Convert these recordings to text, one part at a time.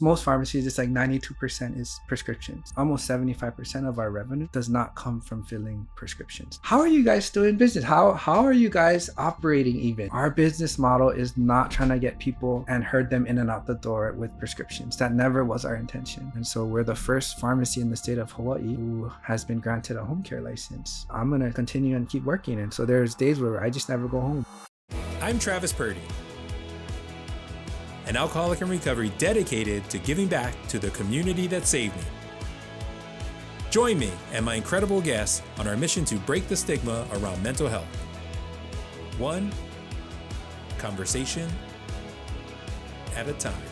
most pharmacies, it's like 92% is prescriptions. Almost 75% of our revenue does not come from filling prescriptions. How are you guys still in business? How are you guys operating even? Our business model is not trying to get people and herd them in and out the door with prescriptions. That never was our intention. And so we're the first pharmacy in the state of Hawaii who has been granted a home care license. I'm going to continue and keep working. And so there's days where I just never go home. I'm Travis Purdy, an alcoholic in recovery dedicated to giving back to the community that saved me. Join me and my incredible guests on our mission to break the stigma around mental health. One conversation at a time.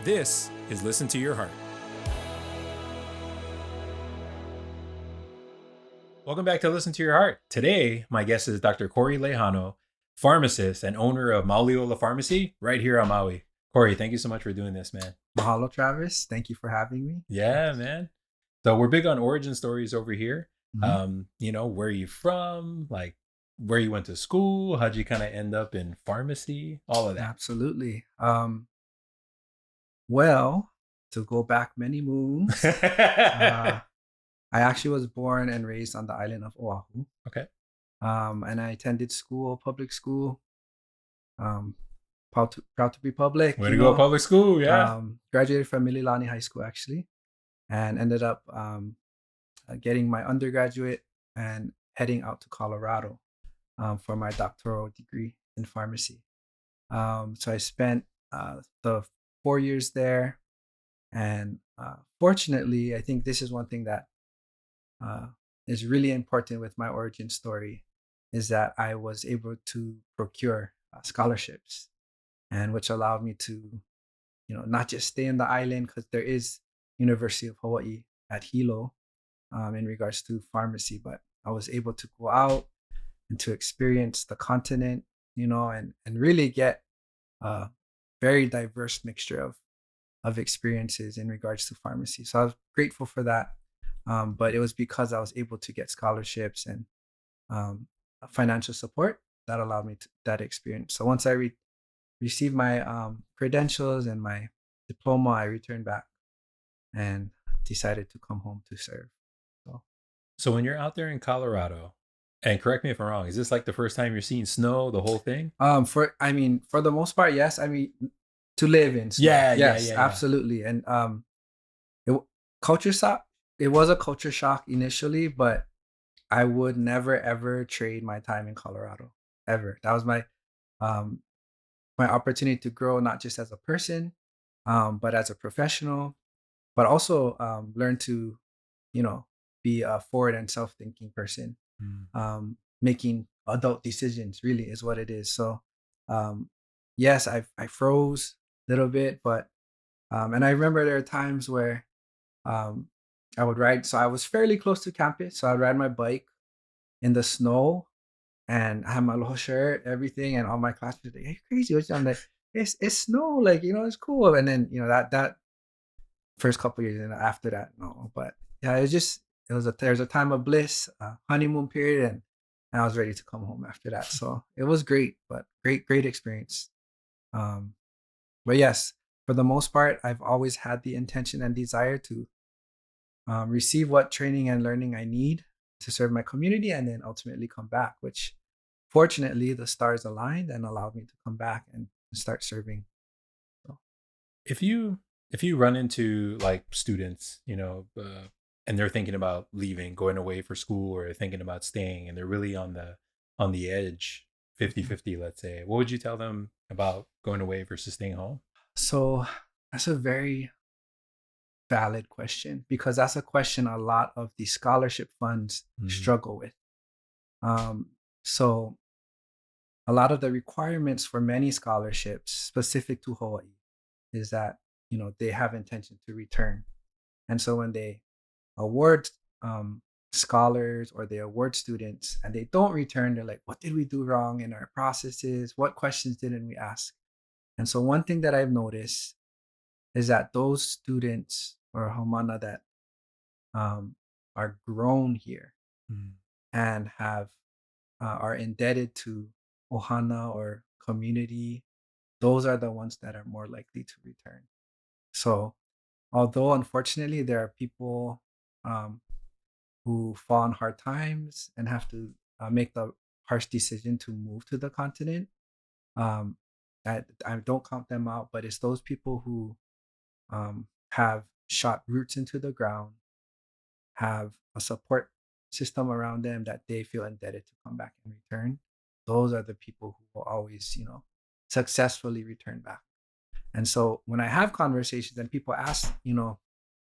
This is Listen to Your Heart. Welcome back to Listen to Your Heart. Today, my guest is Dr. Cory Lehano, pharmacist and owner of Mauliola Pharmacy right here on Maui. Cory, thank you so much for doing this, man. Mahalo, Travis. Thank you for having me. Yeah, man. So we're big on origin stories over here. Mm-hmm. Where are you from? Like where you went to school? How'd you kind of end up in pharmacy? All of that. Absolutely. Well, to go back many moons, I actually was born and raised on the island of Oahu. Okay. And I attended school, public school. Proud to be public. Way to go, public school, yeah. Graduated from Mililani High School, actually, and ended up getting my undergraduate and heading out to Colorado for my doctoral degree in pharmacy. So I spent the 4 years there. And fortunately, I think this is one thing that is really important with my origin story, is that I was able to procure scholarships, and which allowed me to, not just stay in the island, because there is University of Hawaii at Hilo in regards to pharmacy, but I was able to go out and to experience the continent, and really get a very diverse mixture of experiences in regards to pharmacy. So I was grateful for that. But it was because I was able to get scholarships and financial support that allowed me that experience. So once I received my credentials and my diploma, I returned back and decided to come home to serve. So when you're out there in Colorado, and correct me if I'm wrong, is this like the first time you're seeing snow, the whole thing? For the most part, yes. I mean, to live in snow. Yes, absolutely. And culture shock. It was a culture shock initially, but I would never ever trade my time in Colorado ever. That was my opportunity to grow, not just as a person, but as a professional, but also learn to, be a forward and self-thinking person. Making adult decisions really is what it is. So yes, I froze a little bit, but and I remember there are times where I would ride. So I was fairly close to campus, so I'd ride my bike in the snow, and I had my little shirt, everything, and all my classmates like, "Hey, crazy!" I'm like, "It's snow, like it's cool." And then that first couple years, and after that, no. But yeah, there's a time of bliss, honeymoon period, and I was ready to come home after that. So it was great, but great experience. But yes, for the most part, I've always had the intention and desire to receive what training and learning I need to serve my community, and then ultimately come back, which fortunately the stars aligned and allowed me to come back and start serving. So. If you run into like students, and they're thinking about leaving, going away for school, or thinking about staying, and they're really on the edge, 50-50, let's say, what would you tell them about going away versus staying home? So that's a very valid question, because that's a question a lot of the scholarship funds struggle with. So a lot of the requirements for many scholarships specific to Hawaii is that they have intention to return, and so when they award scholars or they award students and they don't return, they're like, "What did we do wrong in our processes? What questions didn't we ask?" And so one thing that I've noticed is that those students or Homana that are grown here and are indebted to Ohana or community, those are the ones that are more likely to return. So although unfortunately there are people um, who fall on hard times and have to make the harsh decision to move to the continent, um, I don't count them out, but it's those people who have shot roots into the ground, have a support system around them that they feel indebted to come back and return. Those are the people who will always, successfully return back. And so when I have conversations and people ask,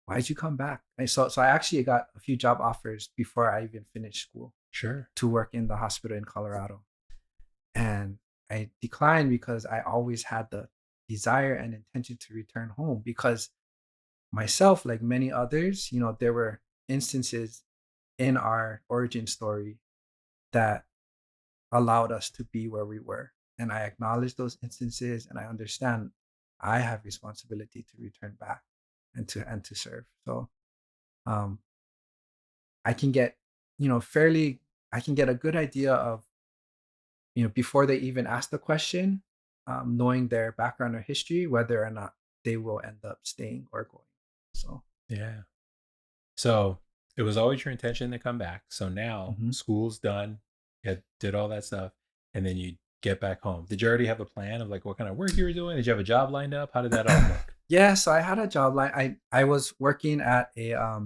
why'd you come back? And so I actually got a few job offers before I even finished school Sure. to work in the hospital in Colorado. And I declined because I always had the desire and intention to return home because myself, like many others, there were instances in our origin story that allowed us to be where we were. And I acknowledge those instances and I understand I have responsibility to return back and to serve. So um I can get, fairly I can get a good idea of, before they even ask the question, knowing their background or history, whether or not they will end up staying or going. So Yeah. So it was always your intention to come back. So now mhm. school's done, you did all that stuff, and then you get back home. Did you already have a plan of like what kind of work you were doing? Did you have a job lined up? How did that all look? Yeah, so I had a job line. I was working at a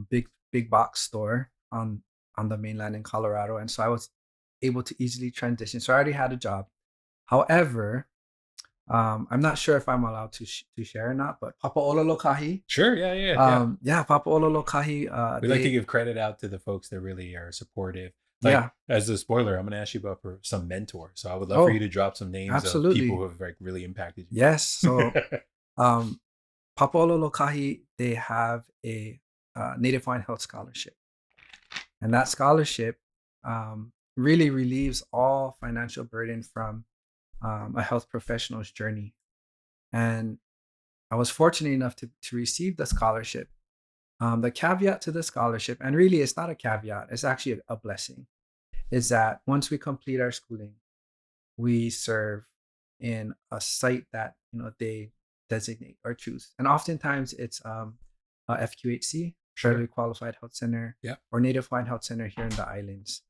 big box store on the mainland in Colorado, and so I was able to easily transition. So I already had a job. However, I'm not sure if I'm allowed to share or not, but Papa Ololokahi, Sure. Yeah. Yeah. Yeah. yeah, Papa Ololokahi, We like to they give credit out to the folks that really are supportive. Like yeah. as a spoiler, I'm going to ask you about some mentors. So I would love for you Oh, to drop some names of people absolutely. who have like really impacted Yes. So you. um, Papa Ololokahi, they have a Native Hawaiian Health Scholarship. And that scholarship really relieves all financial burden from a health professional's journey. And I was fortunate enough to receive the scholarship. The caveat to the scholarship, and really it's not a caveat, it's actually a blessing, is that once we complete our schooling, we serve in a site that they designate or choose. And oftentimes it's a FQHC, Sure. Federally Qualified Health Center, Yeah. or Native Hawaiian Health Center here in the islands.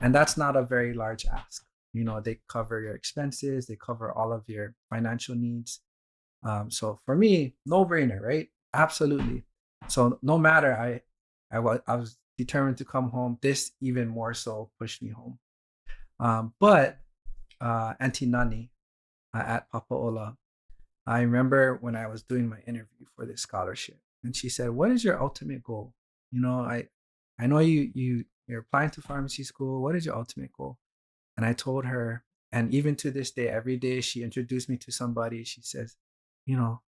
And that's not a very large ask. They cover your expenses, they cover all of your financial needs. So for me, no brainer, right? Absolutely. So no matter, I was determined to come home. This even more so pushed me home. But Auntie Nani at Papaola, I remember when I was doing my interview for this scholarship, and she said, "What is your ultimate goal? I know you're applying to pharmacy school. What is your ultimate goal?" And I told her, and even to this day, every day she introduced me to somebody, she says, "You know,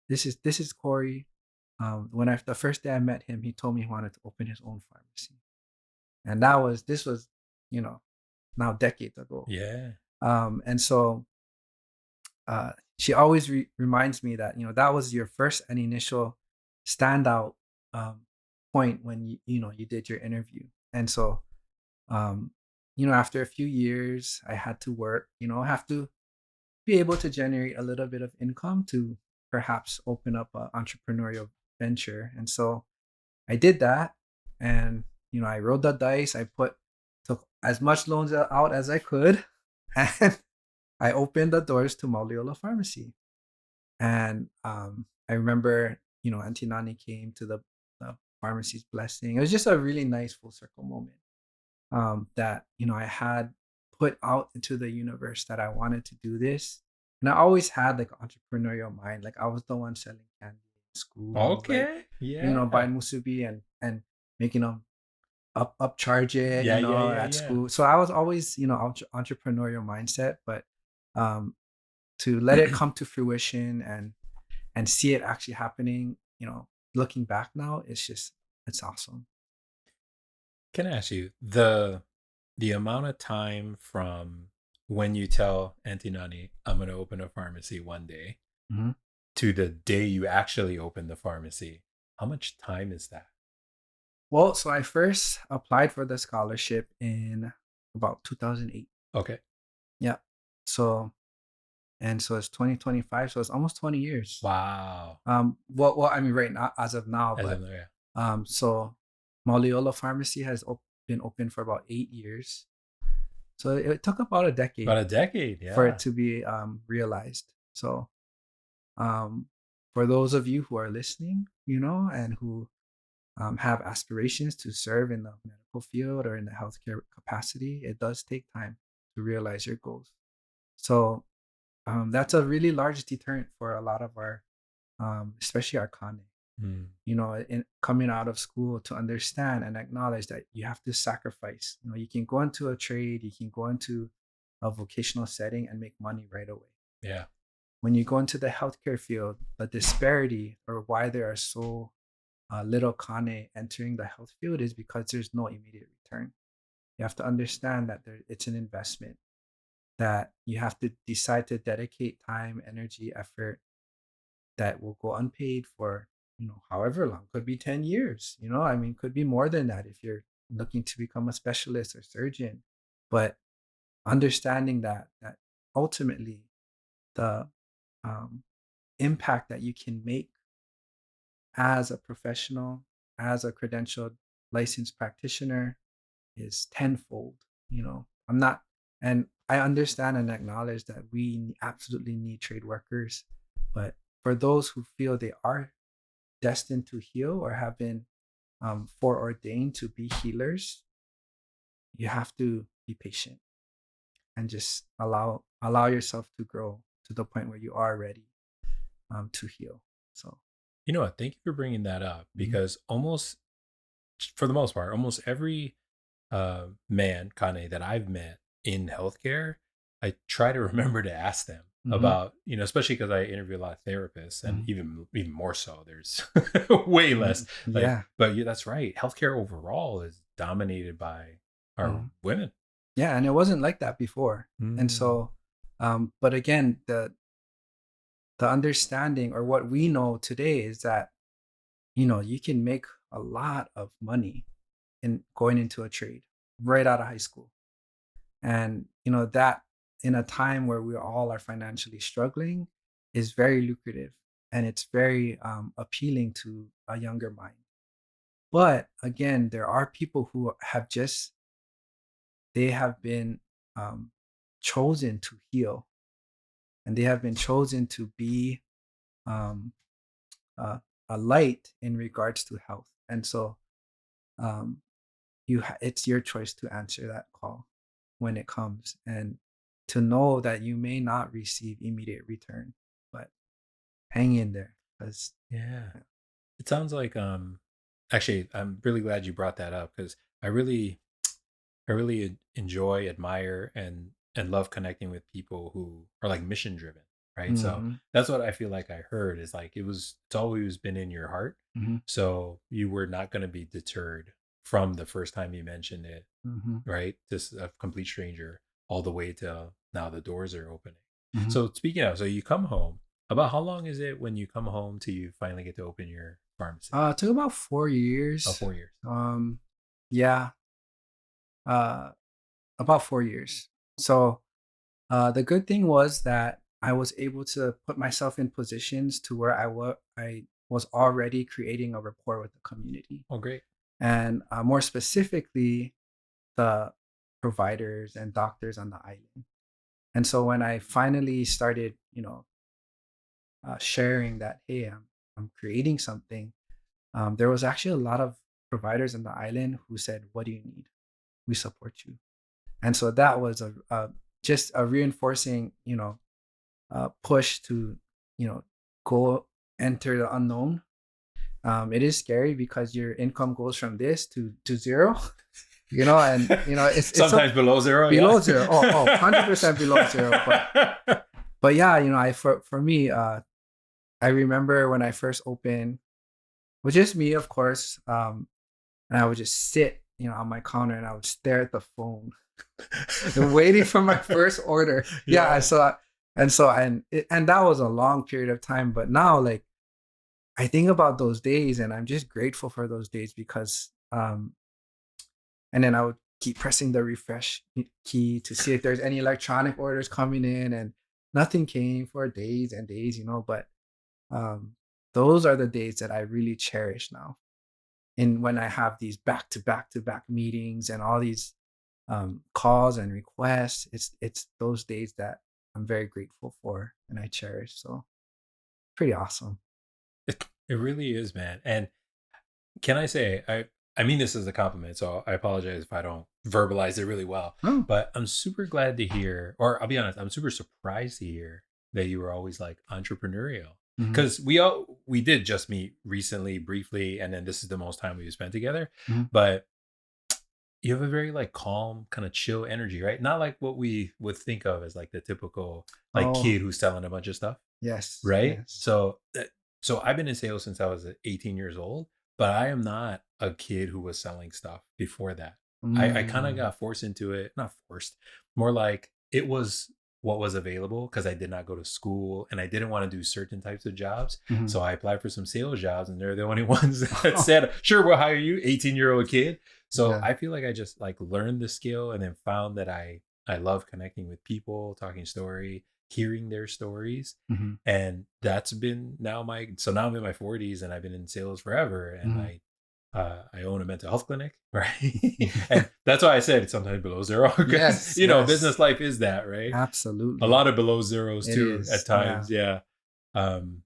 this is Cory. When the first day I met him, he told me he wanted to open his own pharmacy, and this was, you know, now decades ago. Yeah. And so she always reminds me that that was your first and initial standout um, point when you did your interview. And so um, after a few years, I had to work. I have to be able to generate a little bit of income to perhaps open up an entrepreneurial venture. And so I did that, and I rolled the dice. I took as much loans out as I could, and I opened the doors to Mauliola Pharmacy. And I remember, Auntie Nani came to the pharmacy's blessing. It was just a really nice full circle moment that, I had put out into the universe that I wanted to do this. And I always had like an entrepreneurial mind. Like I was the one selling candy in school, like, Okay. Yeah. buying musubi and making them upcharge it, Yeah. Yeah. Yeah. at Yeah. school. So I was always, entrepreneurial mindset, but um, to let it come to fruition and see it actually happening, looking back now, it's awesome. Can I ask you the amount of time from when you tell Auntie Nani, I'm going to open a pharmacy one day, Mhm. to the day you actually open the pharmacy? How much time is that? Well, so I first applied for the scholarship in about 2008. Okay. Yeah. So And so it's 2025, so it's almost 20 years. Wow. Well, I mean, right now, as of now, As but in, yeah. so Mauliola Pharmacy has been open for about 8 years. So it took about a decade About a decade. for it Yeah. to be realized. So um, for those of you who are listening, and who have aspirations to serve in the medical field or in the healthcare capacity, it does take time to realize your goals. So that's a really large deterrent for a lot of our, especially our Kane, Mm. in coming out of school, to understand and acknowledge that you have to sacrifice. You can go into a trade, you can go into a vocational setting and make money right away. Yeah. When you go into the healthcare field, the disparity, or why there are so little Kane entering the health field, is because there's no immediate return. You have to understand that it's an investment, that you have to decide to dedicate time, energy, effort that will go unpaid for, however long. Could be 10 years, I mean, could be more than that if you're looking to become a specialist or surgeon. But understanding that ultimately the um, impact that you can make as a professional, as a credentialed licensed practitioner, is tenfold. I'm not, and I understand and acknowledge that we absolutely need trade workers, but for those who feel they are destined to heal or have been foreordained to be healers, you have to be patient and just allow yourself to grow to the point where you are ready to heal. So, You know what? Thank you for bringing that up mhm, because almost, for the most part, almost every man, Kane, that I've met in healthcare, I try to remember to ask them mhm, about, especially because I interview a lot of therapists, and mhm, even more so, there's way less. Like, yeah, but yeah, that's right. Healthcare overall is dominated by our mhm. women. Yeah, and it wasn't like that before. And Mm. so, but again, the understanding, or what we know today, is that you can make a lot of money in going into a trade right out of high school. And that, in a time where we all are financially struggling, is very lucrative, and it's very appealing to a younger mind. But again, there are people who they have been um, chosen to heal, and they have been chosen to be um, uh, a light in regards to health. And so um, it's your choice to answer that call when it comes, and to know that you may not receive immediate return, but hang in there, because Yeah. It sounds like actually I'm really glad you brought that up because I really enjoy, admire, and love connecting with people who are like mission driven, right? So hmm that's what I feel like I heard is like it's always been in your heart. hmm So you were not going to be deterred from the first time you mentioned it, hmm right? Just a complete stranger all the way to now the doors are opening. hmm So speaking of, so you come home. About how long is it when you come home till you finally get to open your pharmacy? it took about 4 years. 4 years. um yeah, uh about 4 years. So the good thing was that I was able to put myself in positions to where I was already creating a rapport with the community, Oh, great. and more specifically, the providers and doctors on the island. And so when I finally started, sharing that, hey, I'm creating something, there was actually a lot of providers on the island who said, "What do you need? We support you." And so that was just a reinforcing, push to, go enter the unknown. It is scary because your income goes from this to zero, and it's so Sometimes below zero, yeah. below zero. Oh, 100% below zero. But yeah, I for me, I remember when I first opened, with just me, of course, and I would just sit, on my counter, and I would stare at the phone, waiting for my first order. Yeah, I Yeah. saw, and that was a long period of time. But now, like, I think about those days, and I'm just grateful for those days, because and then I would keep pressing the refresh key to see if there's any electronic orders coming in, and nothing came for days and days, but um, those are the days that I really cherish now. And when I have these back to back to back meetings and all these calls and requests, it's those days that I'm very grateful for and I cherish. So pretty awesome. It really is, man. And can I say, I mean this as a compliment, so I apologize if I don't verbalize it really well. Oh, But I'm super glad to hear, or I'll be honest, I'm super surprised to hear that you were always like entrepreneurial. mhm, Because we did just meet recently, briefly, and then this is the most time we've spent together. mhm. But you have a very like calm, kind of chill energy, right? Not like what we would think of as like the typical like Oh, kid who's selling a bunch of stuff, yes, right? yes. So I've been in sales since I was 18 years old, but I am not a kid who was selling stuff before that. I kind of Mm, got forced into it, not forced, more like it was what was available because I did not go to school and I didn't want to do certain types of jobs. mhm. So I applied for some sales jobs and they're the only ones that said, sure, we'll hire you, 18-year-old kid. So Yeah. I feel like I just like learned the skill and then found that I love connecting with people, talking story, hearing their stories. Mhm, And that's been now now I'm in my 40s and I've been in sales forever. And mhm. I own a mental health clinic, right? And that's why I said it's sometimes below zero because Yes, yes. business life is that, right? A Absolutely. lot of below zeros It too at is. Yeah. times. Yeah. Um,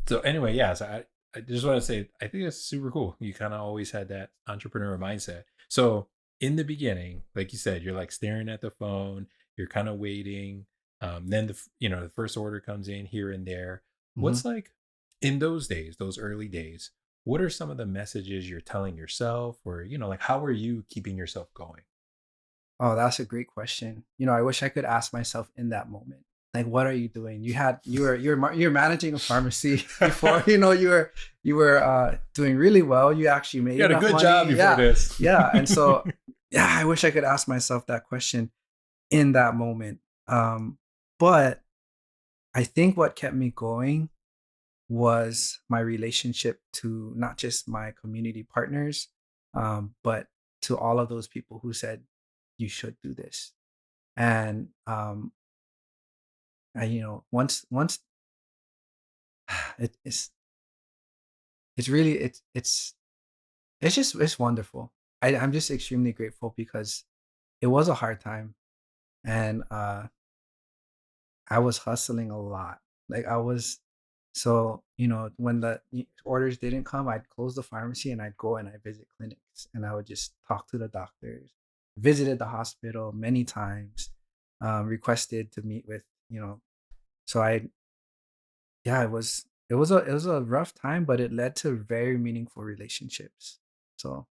so anyway, yeah. So I just want to say I think that's super cool. You kind of always had that entrepreneur mindset. So in the beginning, like you said, you're like staring at the phone, you're kind of waiting. Then the first order comes in here and there. Mhm. What's like in those days, those early days, what are some of the messages you're telling yourself, or like how are you keeping yourself going? Oh, that's a great question. I wish I could ask myself in that moment, like, what are you doing? You're managing a pharmacy before, you were doing really well. You actually made You had a enough good job money. before Yeah. this. Yeah. And so, yeah, I wish I could ask myself that question in that moment. But I think what kept me going was my relationship to not just my community partners, but to all of those people who said, you should do this. And once it's really it's wonderful. I'm just extremely grateful because it was a hard time, and I was hustling a lot. Like I was so, when the orders didn't come, I'd close the pharmacy and I'd go and I visit clinics and I would just talk to the doctors. Visited the hospital many times, requested to meet with, so I yeah, it was a rough time, but it led to very meaningful relationships. So,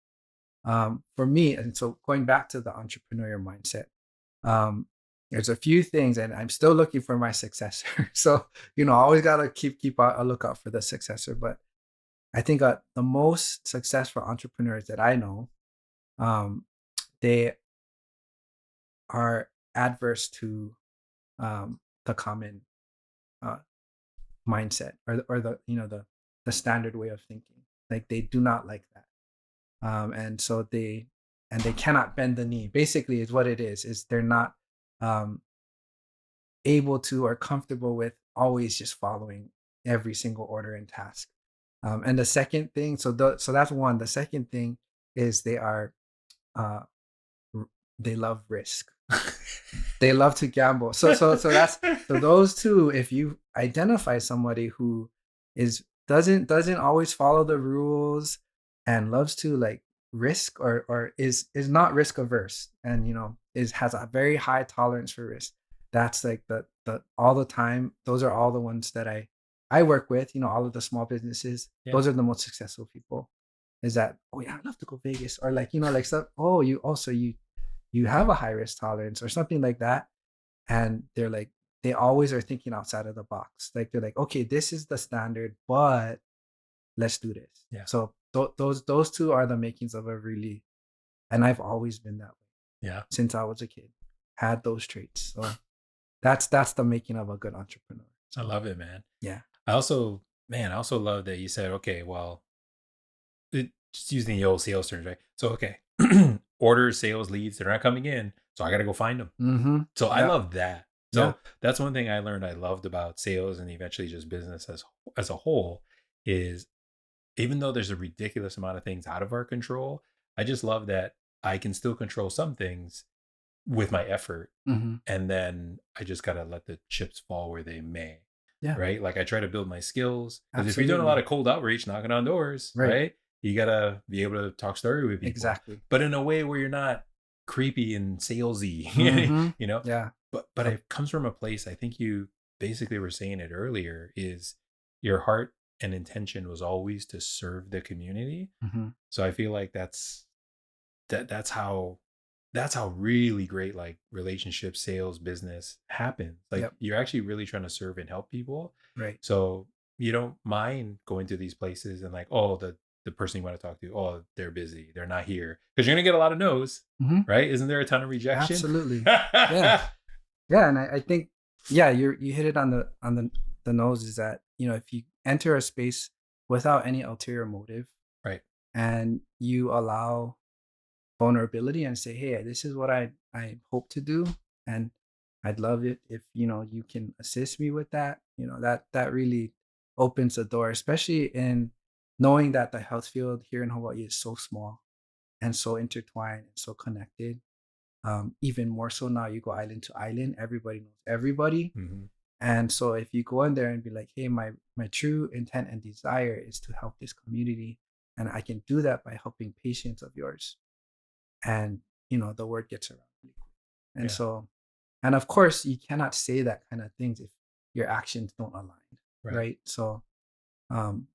for me, and so going back to the entrepreneurial mindset, um, there's a few things, and I'm still looking for my successor. So, I always gotta keep a lookout for the successor. But I think the most successful entrepreneurs that I know, um, they are adverse to the common uh, mindset or the standard way of thinking. Like they do not like that, and so they cannot bend the knee. Basically, is what it is they're not um, able to or comfortable with always just following every single order and task. And the second thing, so that's one. The second thing is uh, r- they love risk. They love to gamble. So those two. If you identify somebody who doesn't always follow the rules and loves to like risk or is not risk averse and is has a very high tolerance for risk. That's like the all the time. Those are all the ones that I work with. All of the small businesses. Yeah. Those are the most successful people. Is that, oh yeah, I'd love to go Vegas, or like like stuff. Oh, you have a high risk tolerance or something like that, and they're like they always are thinking outside of the box. Like they're like, okay, this is the standard, but let's do this. Yeah. So those two are the makings of a really, and I've always been that way Yeah. since I was a kid. Had those traits. So that's the making of a good entrepreneur. I So love it, man. yeah. I also love that you said, okay, well, just using the old sales terms, right? So, okay, orders, sales, leads, they're not coming in. So I got to go find them. Mm-hmm. So I Yeah. love that. Yeah. So that's one thing I learned I loved about sales and eventually just business as a whole is even though there's a ridiculous amount of things out of our control, I just love that I can still control some things with my effort. Mhm. And then I just got to let the chips fall where they may. Yeah. Right. Like I try to build my skills because if you're doing a lot Absolutely. of cold outreach, knocking on doors, Right. right, you got to be able to talk story with people, Exactly. but in a way where you're not creepy and salesy, Mhm. you know, Yeah. but Yep. it comes from a place, I think you basically were saying it earlier, is your heart and intention was always to serve the community. Mhm. So I feel like that's how really great like relationship sales business happens. Like Yep. you're actually really trying to serve and help people. Right. So you don't mind going to these places and like, oh, the person you want to talk to, oh, they're busy, they're not here, because you're gonna get a lot of no's, Mhm. right? Isn't there a ton of rejection? Absolutely. Yeah. Yeah, and I think yeah, you hit it on the nose is that, if you enter a space without any ulterior motive Right. and you allow vulnerability and say, "Hey, this is what I hope to do, and I'd love it if, you can assist me with that." That really opens the door, especially in knowing that the health field here in Hawaii is so small and so intertwined and so connected. Even more so now, you go island to island, everybody knows everybody. Hmm. And so if you go in there and be like, hey, my true intent and desire is to help this community, and I can do that by helping patients of yours, and the word gets around really quick. And Yeah. so, and of course, you cannot say that kind of things if your actions don't align, Right. right? So, um,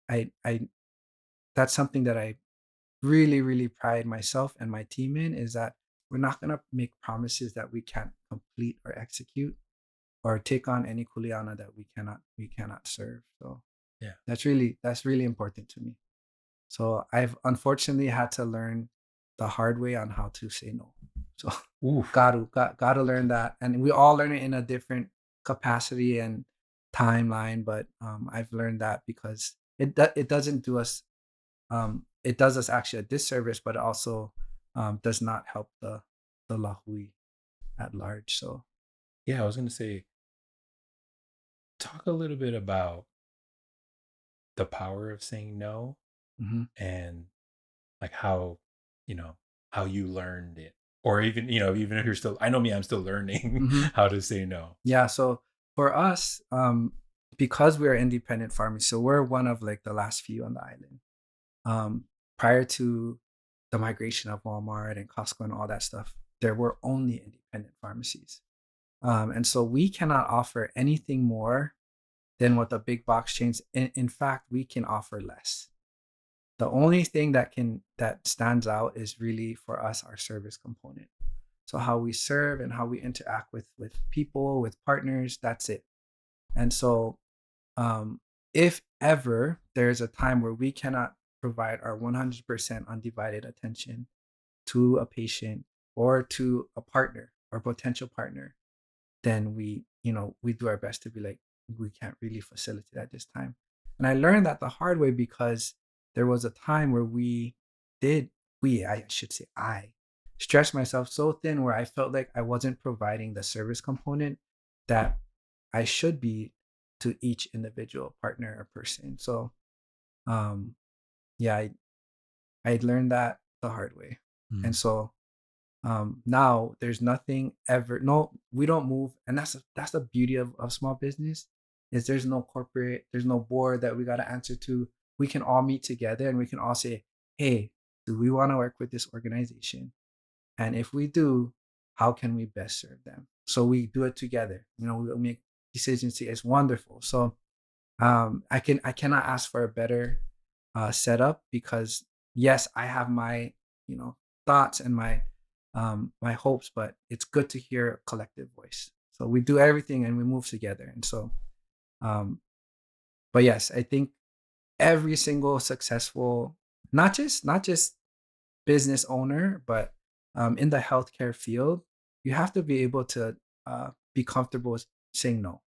I that's something that I really, really pride myself and my team in, is that we're not going to make promises that we can't complete or execute, or take on any kuleana that we cannot serve. So Yeah. that's really important to me. So I've unfortunately had to learn the hard way on how to say no. So Oof. gotta learn that, and we all learn it in a different capacity and timeline. But I've learned that because it doesn't do us it does us actually a disservice, but it also does not help the lahui at large. So Yeah. I was gonna say, talk a little bit about the power of saying no mhm, and like how you know how you learned it, or even even if you're still, I know me, I'm still learning mhm. how to say no. Yeah, so for us, because we're independent pharmacy, so we're one of like the last few on the island. Um, Prior to the migration of Walmart and Costco and all that stuff, there were only independent pharmacies. And so we cannot offer anything more than what the big box chains. In fact, we can offer less. The only thing that stands out is really for us our service component. So how we serve and how we interact with people, with partners, that's it. And so, um, if ever there's a time where we cannot provide our 100% undivided attention to a patient or to a partner or potential partner, then we do our best to be like, we can't really facilitate at this time. And I learned that the hard way, because there was a time where did I should say I stretched myself so thin where I felt like I wasn't providing the service component that I should be to each individual partner or person. So um yeah, I learned that the hard way. And Mm. so now there's nothing ever, no, we don't move. And that's the beauty of small business, is there's no corporate, there's no board that we got to answer to. We can all meet together and we can all say, hey, do we want to work with this organization? And if we do, how can we best serve them? So we do it together. We'll make decisions. It's wonderful. So I cannot ask for a better setup, because yes, I have my thoughts and my hopes, but it's good to hear a collective voice. So we do everything and we move together. And so, um, but yes, I think every single successful, not just business owner, but in the healthcare field, you have to be able to be comfortable with saying no,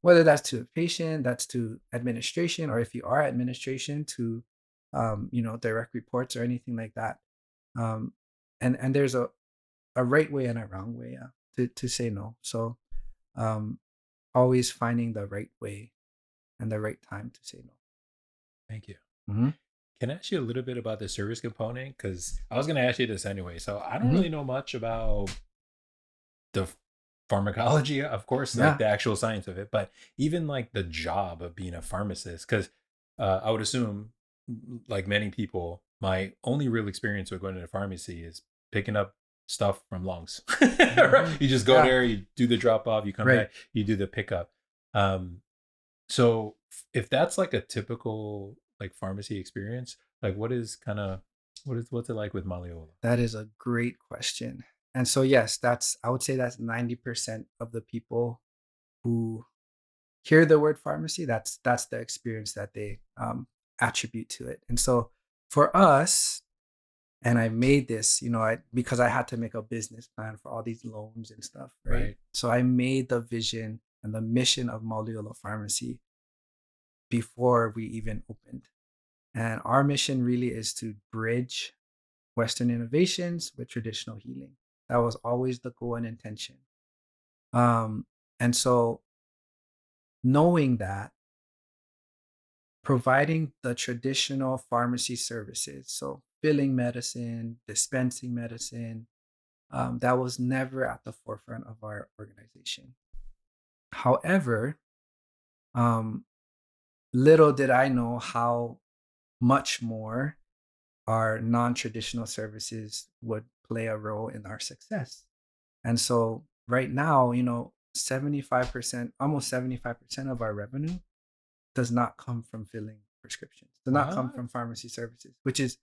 whether that's to a patient, that's to administration, or if you are administration, to direct reports or anything like that. Um, and there's a right way and a wrong way, to say no. So um, always finding the right way and the right time to say no. Thank you. Hmm. Can I ask you a little bit about the service component? Because I was going to ask you this anyway. So I don't Hmm. really know much about the pharmacology, of course, like Yeah. the actual science of it, but even like the job of being a pharmacist. Because I would assume, like many people, my only real experience with going to the pharmacy is picking up stuff from lungs. Right? Hmm. You just go Yeah. there, you do the drop off, you come Right. back, you do the pickup. Um, So if that's like a typical like pharmacy experience, like what is kind of what's it like with Maliola? That is a great question. And so, yes, I would say that's 90% of the people who hear the word pharmacy. That's the experience that they attribute to it. And so, for us, and I made this, because I had to make a business plan for all these loans and stuff, right? Right. So I made the vision and the mission of Mauliola Pharmacy before we even opened. And our mission really is to bridge Western innovations with traditional healing. That was always the goal and intention. Um, and so, knowing that, providing the traditional pharmacy services, so filling medicine, dispensing medicine, that was never at the forefront of our organization. However, um, little did I know how much more our non-traditional services would play a role in our success. And so right now, 75%, almost 75% of our revenue does not come from filling prescriptions, does not come What? from pharmacy services, which is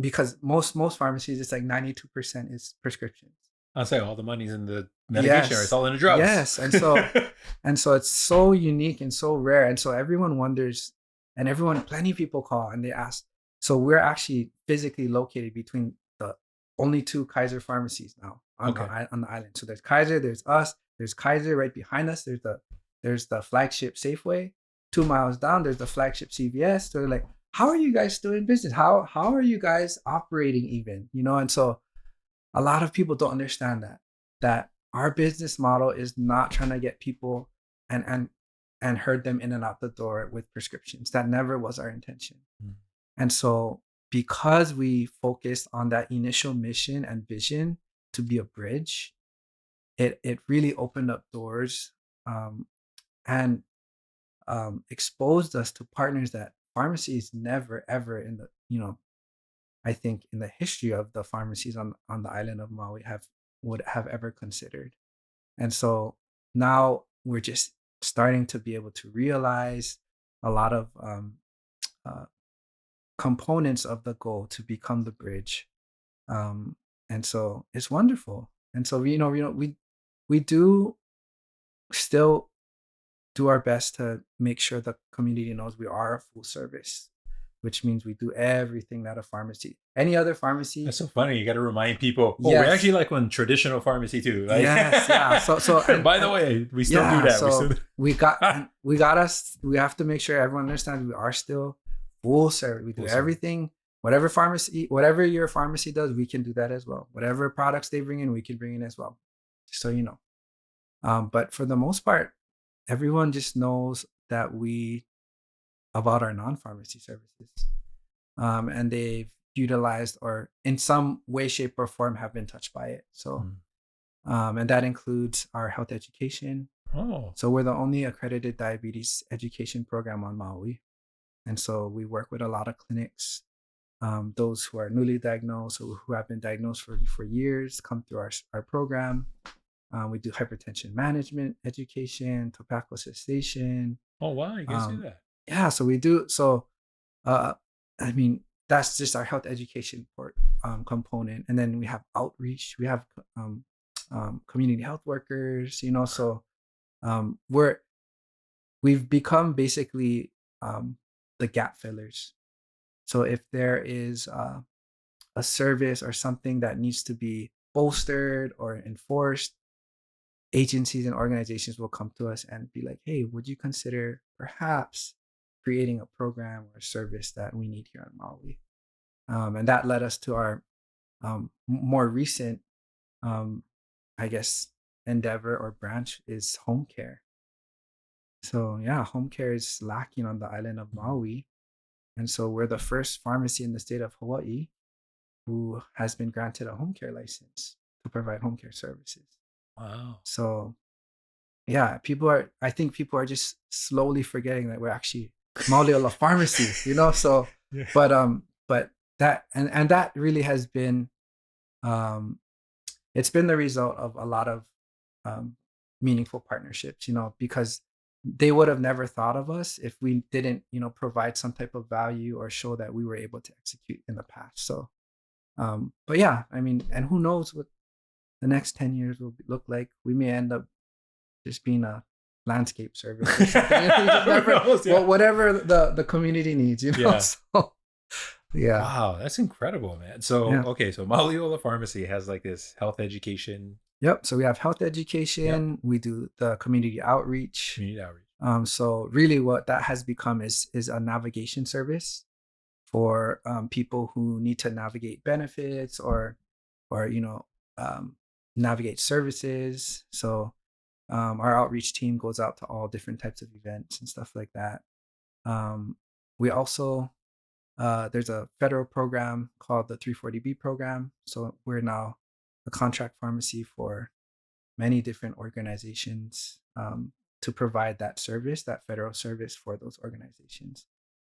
because most pharmacies, it's like 92% is prescriptions. I'll say all the money's in the medication or it's Yes. all in the drugs. Yes. And so it's so unique and so rare. And so everyone wonders, and plenty of people call and they ask. So we're actually physically located between the only two Kaiser pharmacies now on Okay. on the island. So there's Kaiser, there's us, there's Kaiser right behind us. There's the flagship Safeway. 2 miles down, there's the flagship CVS. So they're like, how are you guys still in business? How are you guys operating even? And so a lot of people don't understand that our business model is not trying to get people and herd them in and out the door with prescriptions. That never was our intention. Mm. And so, because we focused on that initial mission and vision to be a bridge, it really opened up doors, um, and exposed us to partners that pharmacies never ever in the I think in the history of the pharmacies on the island of Maui would have ever considered. And so now we're just starting to be able to realize a lot of uh, components of the goal to become the bridge. Um, and so it's wonderful. And so we do still do our best to make sure the community knows we are a full service, which means we do everything that a pharmacy, any other pharmacy. That's so funny. You got to remind people. Oh, we actually Yes. like one traditional pharmacy too. Like, Yes, yeah. So by the and way, we still do yeah, that. We so still. we got us. We have to make sure everyone understands we are still full service. We do Full service. everything. Whatever your pharmacy does, we can do that as well. Whatever products they bring in, we can bring in as well. Just so you know. But for the most part, everyone just knows that we about our non-pharmacy services. And they've utilized or in some way, shape, or form have been touched by it. So, Mm. and that includes our health education. Oh, So we're the only accredited diabetes education program on Maui. And so we work with a lot of clinics. Those who are newly diagnosed or who have been diagnosed for years come through our program. We do hypertension management education, tobacco cessation. oh wow! You guys do Um, that. yeah, so we do. So, uh, I mean, that's just our health education component. And then we have outreach. We have community health workers. So we've become basically the gap fillers. So if there is a service or something that needs to be bolstered or enforced, agencies and organizations will come to us and be like, "Hey, would you consider perhaps creating a program or a service that we need here on Maui?" And that led us to our more recent, um, I guess, endeavor or branch is home care. So yeah, home care is lacking on the island of Mhm. Maui. And so we're the first pharmacy in the state of Hawaii who has been granted a home care license to provide home care services. Wow. So yeah, I think people are just slowly forgetting that we're actually Mauliola Pharmacy, you know? So, Yeah. but that, and that really has been, um, it's been the result of a lot of um, meaningful partnerships, you know, because they would have never thought of us if we didn't, you know, provide some type of value or show that we were able to execute in the past. So, but yeah, I mean, and who knows what the next 10 years will look like? We may end up just being a landscape service or something. You know, you just Who never, knows? Yeah. well, whatever the community needs, you know. Yeah. So yeah, Wow, that's incredible, man. So, yeah. okay, so Mauliola Pharmacy has like this health education, Yep. So we have health yep, education. We do the community outreach. community outreach. So really, what that has become is a navigation service for people who need to navigate benefits or you know um, navigate services. So our outreach team goes out to all different types of events and stuff like that. We also there's a federal program called the 340B program. So we're now a contract pharmacy for many different organizations to provide that service, that federal service for those organizations.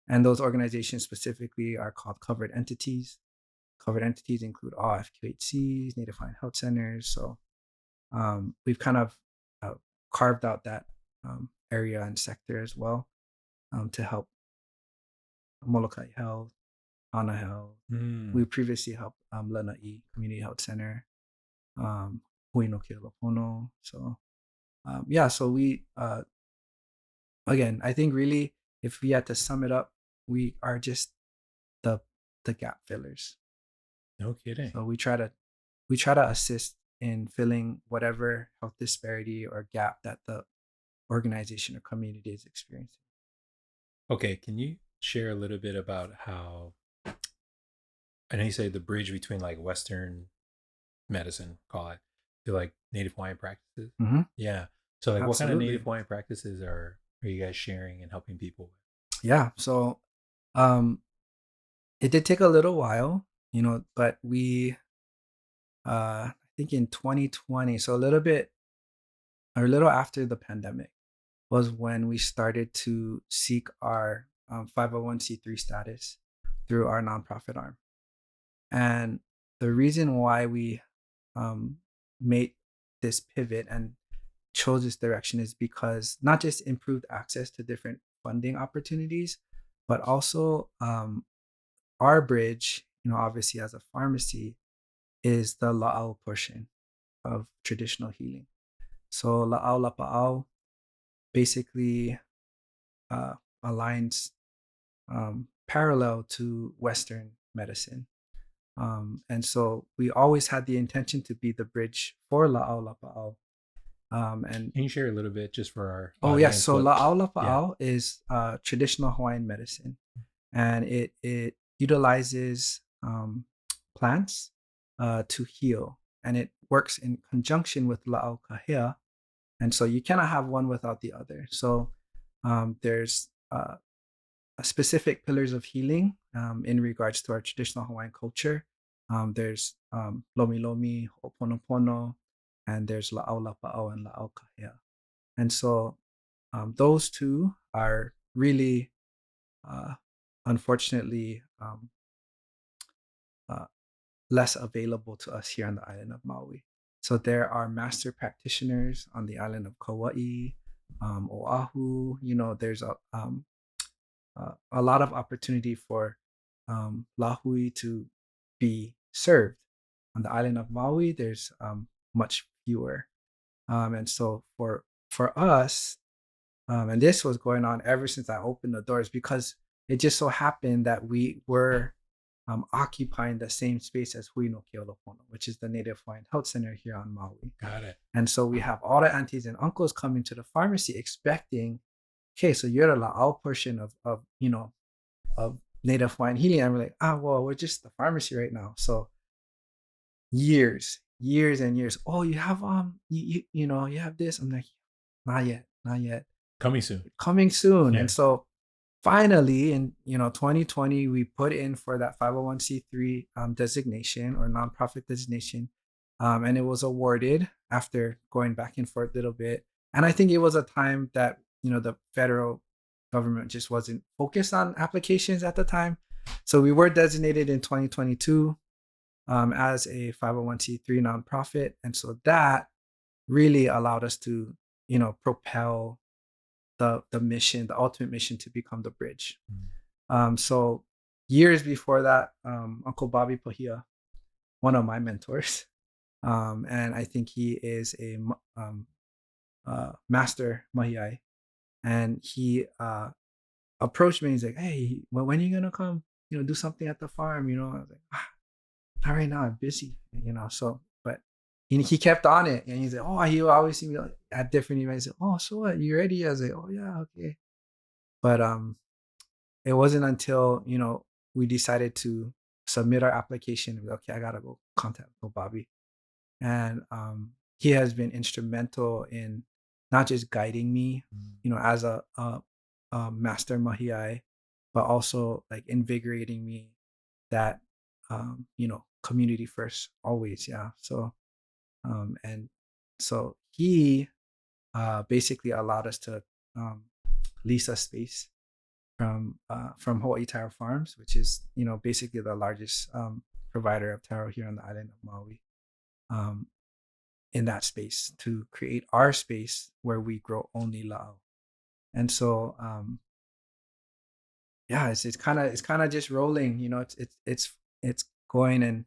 And those organizations specifically are called covered entities. Covered entities include all FQHCs, Native Hawaiian health centers. So we've kind of uh, carved out that area and sector as well to help Molokai Health, Hana Health. We Mm, previously helped Lanai Community Health Center, um, Hui no Kealopono. So yeah, so we again, I think really, if we had to sum it up, we are just the the gap fillers. no kidding. So we try to assist in filling whatever health disparity or gap that the organization or community is experiencing. Okay, can you share a little bit about how I know you say the bridge between like Western medicine, call it, to like Native Hawaiian practices? Hmm. Yeah. So like what kind of Native Absolutely. Hawaiian practices are you guys sharing and helping people with? Yeah. So um, it did take a little while, you know, but I think in 2020, so a little after the pandemic, was when we started to seek our 501(c)(3) status through our nonprofit arm. And the reason why we um, made this pivot and chose this direction is because not just improved access to different funding opportunities, but also our bridge, you know, obviously as a pharmacy, is the lā'au portion of traditional healing. So lā'au lapa'au basically uh, aligns parallel to Western medicine. And so we always had the intention to be the bridge for lā'au lapa'au. And Can you share a little bit just for our oh yes, audience so what lā'au yeah. lapa'au is traditional Hawaiian medicine, and it utilizes plants to heal, and it works in conjunction with lā'au kahea, and so you cannot have one without the other. So there's specific pillars of healing in regards to our traditional Hawaiian culture. There's lomi lomi, ho'oponopono, and there's la'au lapa'au and la'au kahea. And so those two are really, uh, unfortunately, uh, less available to us here on the island of Maui. So there are master practitioners on the island of Kauai, Oahu. You know, there's a lot of opportunity for lahui to be served. On the island of Maui, there's much fewer, and so for us, and this was going on ever since I opened the doors because it just so happened that we were occupying the same space as Hui no Kealopono, which is the Native Hawaiian Health Center here on Maui. Got it. And so we have all the aunties and uncles coming to the pharmacy expecting, okay, so you're the la'au portion of you know of Native Hawaiian healing. And we're like, well, we're just the pharmacy right now. So years, years and years. Oh, you have you know, you have this. I'm like, not yet, not yet. Coming soon. Coming soon. Yeah. And so finally in 2020 we put in for that 501c3 designation or nonprofit designation, and it was awarded after going back and forth a little bit. And I think it was a time that the federal government just wasn't focused on applications at the time, so we were designated in 2022 as a 501c3 nonprofit, and so that really allowed us to propel the mission, the ultimate mission, to become the bridge. Mm. So years before that, Uncle Bobby Pahia, one of my mentors, and I think he is a master mahiai, and he approached me. He's like, "Hey, when are you gonna come? Do something at the farm?" I was like, "Not right now. I'm busy." So, but he kept on it, and he's like, "Oh, he always see me at different events. Oh, so what? You ready?" I was like, "Oh yeah, okay." But it wasn't until we decided to submit our application. Okay, I gotta go contact Uncle Bobby, and he has been instrumental in not just guiding me, as a master mahiai, but also like invigorating me that community first always. Yeah. So and so he basically allowed us to um, lease a space from Hawaii Taro Farms, which is basically the largest provider of taro here on the island of Maui. Um, in that space to create our space where we grow only lā'au. And so yeah, it's kind of just rolling. It's going,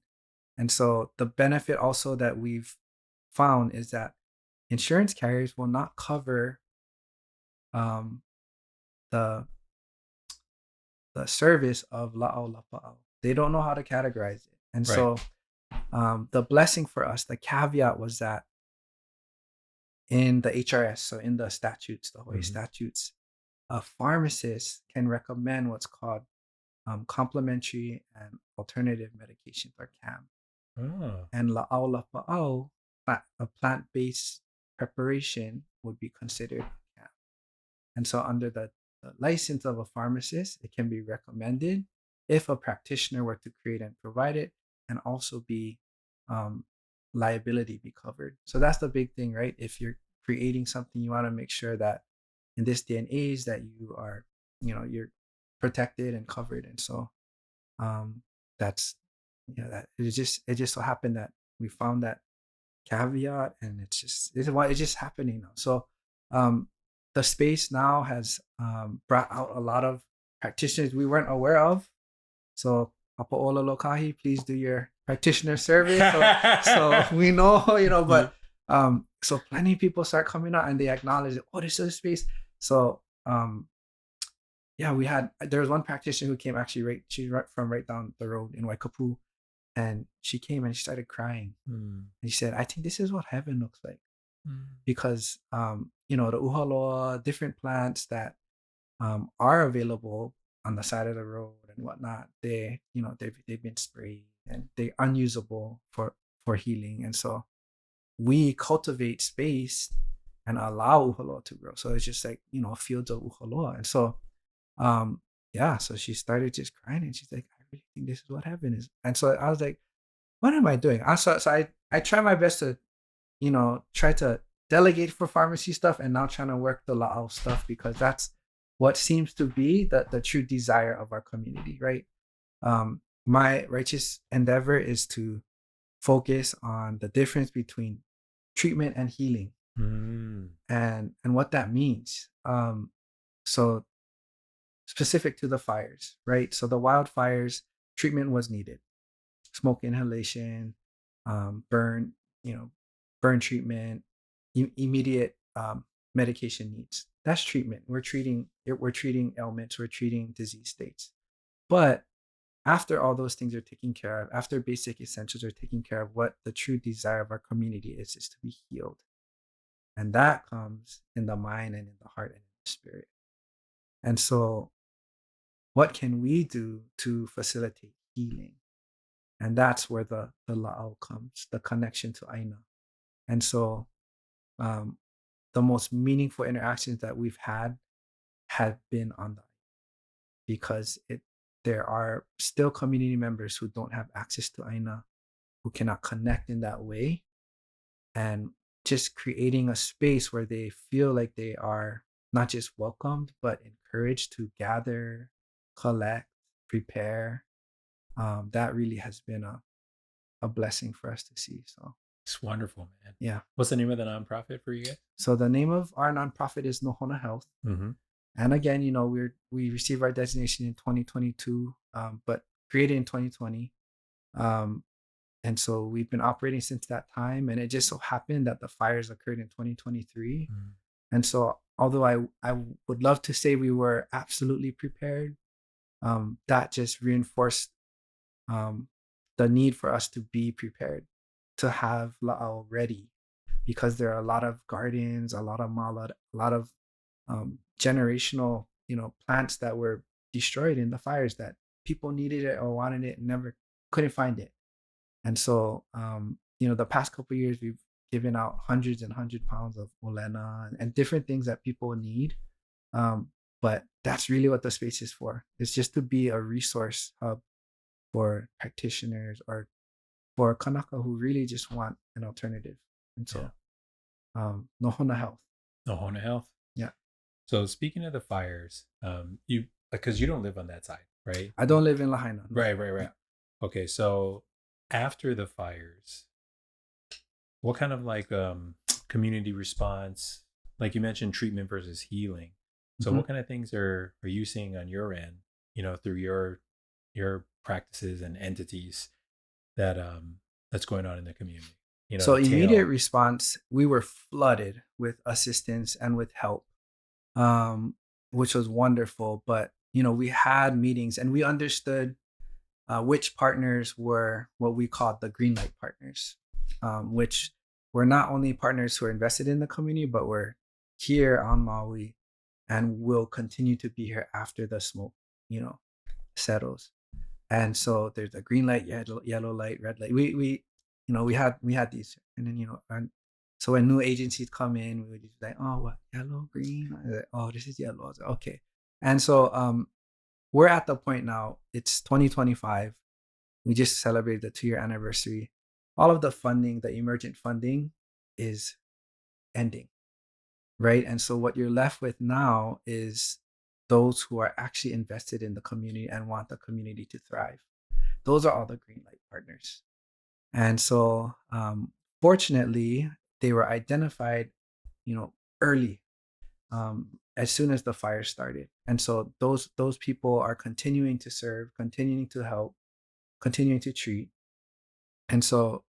and so the benefit also that we've found is that insurance carriers will not cover um, the the service of lā'au lapa'au. They don't know how to categorize it. And Right. so the blessing for us, the caveat was that in the HRS, so in the statutes, the Hawaii Mhm. statutes, a pharmacist can recommend what's called complementary and alternative medications, or CAM. Oh. And lā'au lapa'au, a plant-based preparation, would be considered CAM. And so under the license of a pharmacist, it can be recommended if a practitioner were to create and provide it, and also be um, liability be covered. So that's the big thing, right? If you're creating something, you want to make sure that in this day and age that you are, you're protected and covered. And so um, that's, that it just so happened that we found that caveat, and it's just happening now. So um the space now has brought out a lot of practitioners we weren't aware of. So Apa'ola Lokahi, please do your practitioner survey. So we know, but so plenty of people start coming out and they acknowledge, oh, this is a space. So yeah, there was one practitioner who came, actually she's right from right down the road in Waikapu, and she came and she started crying. Mm. And she said, I think this is what heaven looks like, Mm. because the uhaloa, different plants that are available on the side of the road and whatnot, they've been sprayed and they're unusable for healing. And so we cultivate space and allow uhaloa to grow. So it's just like fields of uhaloa. And so yeah, so she started just crying, and she's like, I really think this is what heaven is. And so I was like, what am I doing? I try my best to try to delegate for pharmacy stuff, and now trying to work the lā'au stuff, because that's what seems to be the true desire of our community, right? My righteous endeavor is to focus on the difference between treatment and healing, Mm. and what that means. So specific to the fires, right? So the wildfires, treatment was needed. Smoke inhalation, burn, burn treatment, immediate medication needs. That's treatment. We're treating ailments. We're treating disease states. But after all those things are taken care of, after basic essentials are taken care of, what the true desire of our community is to be healed, and that comes in the mind and in the heart and in the spirit. And so, what can we do to facilitate healing? And that's where the lā'au comes, the connection to Aina. And so um, the most meaningful interactions that we've had have been on the because there are still community members who don't have access to Aina, who cannot connect in that way, and just creating a space where they feel like they are not just welcomed but encouraged to gather, collect, prepare. That really has been a blessing for us to see. So It's wonderful, man. yeah. What's the name of the nonprofit for you guys? So the name of our nonprofit is Nohona Health. Mm-hmm. And again, we received our designation in 2022, but created in 2020. Um, and so we've been operating since that time. And it just so happened that the fires occurred in 2023. Mm-hmm. And so although I would love to say we were absolutely prepared, that just reinforced um, the need for us to be prepared, to have la'au ready, because there are a lot of gardens, a lot of mala, a lot of generational, plants that were destroyed in the fires that people needed it or wanted it and never couldn't find it. And so, the past couple of years, we've given out hundreds and hundred pounds of olena and different things that people need. But that's really what the space is for. It's just to be a resource hub for practitioners or for Kanaka who really just want an alternative. And Yeah. so, Nohona Health. Ohana Health. Yeah. So speaking of the fires, you because you don't live on that side, right? I don't live in Lahaina. No. Right. Yeah. Okay, so after the fires, what kind of like community response? Like you mentioned, treatment versus healing. So Mhm. what kind of things are you seeing on your end? Through your practices and entities that that's going on in the community. So The immediate tail. response, we were flooded with assistance and with help, um, which was wonderful. But we had meetings and we understood which partners were what we called the green light partners, which were not only partners who are invested in the community, but were here on Maui and will continue to be here after the smoke, settles. And so there's a green light, yellow light, red light. We had these, and then and so when new agencies come in, we would just be like, oh, what, yellow, green? Like, oh, this is yellow. Like, okay. And so we're at the point now. It's 2025. We just celebrated the 2-year anniversary. All of the funding, the emergent funding, is ending, right? And so what you're left with now is those who are actually invested in the community and want the community to thrive. Those are all the green light partners. And so, fortunately, they were identified, early, as soon as the fire started. And so those people are continuing to serve, continuing to help, continuing to treat. And so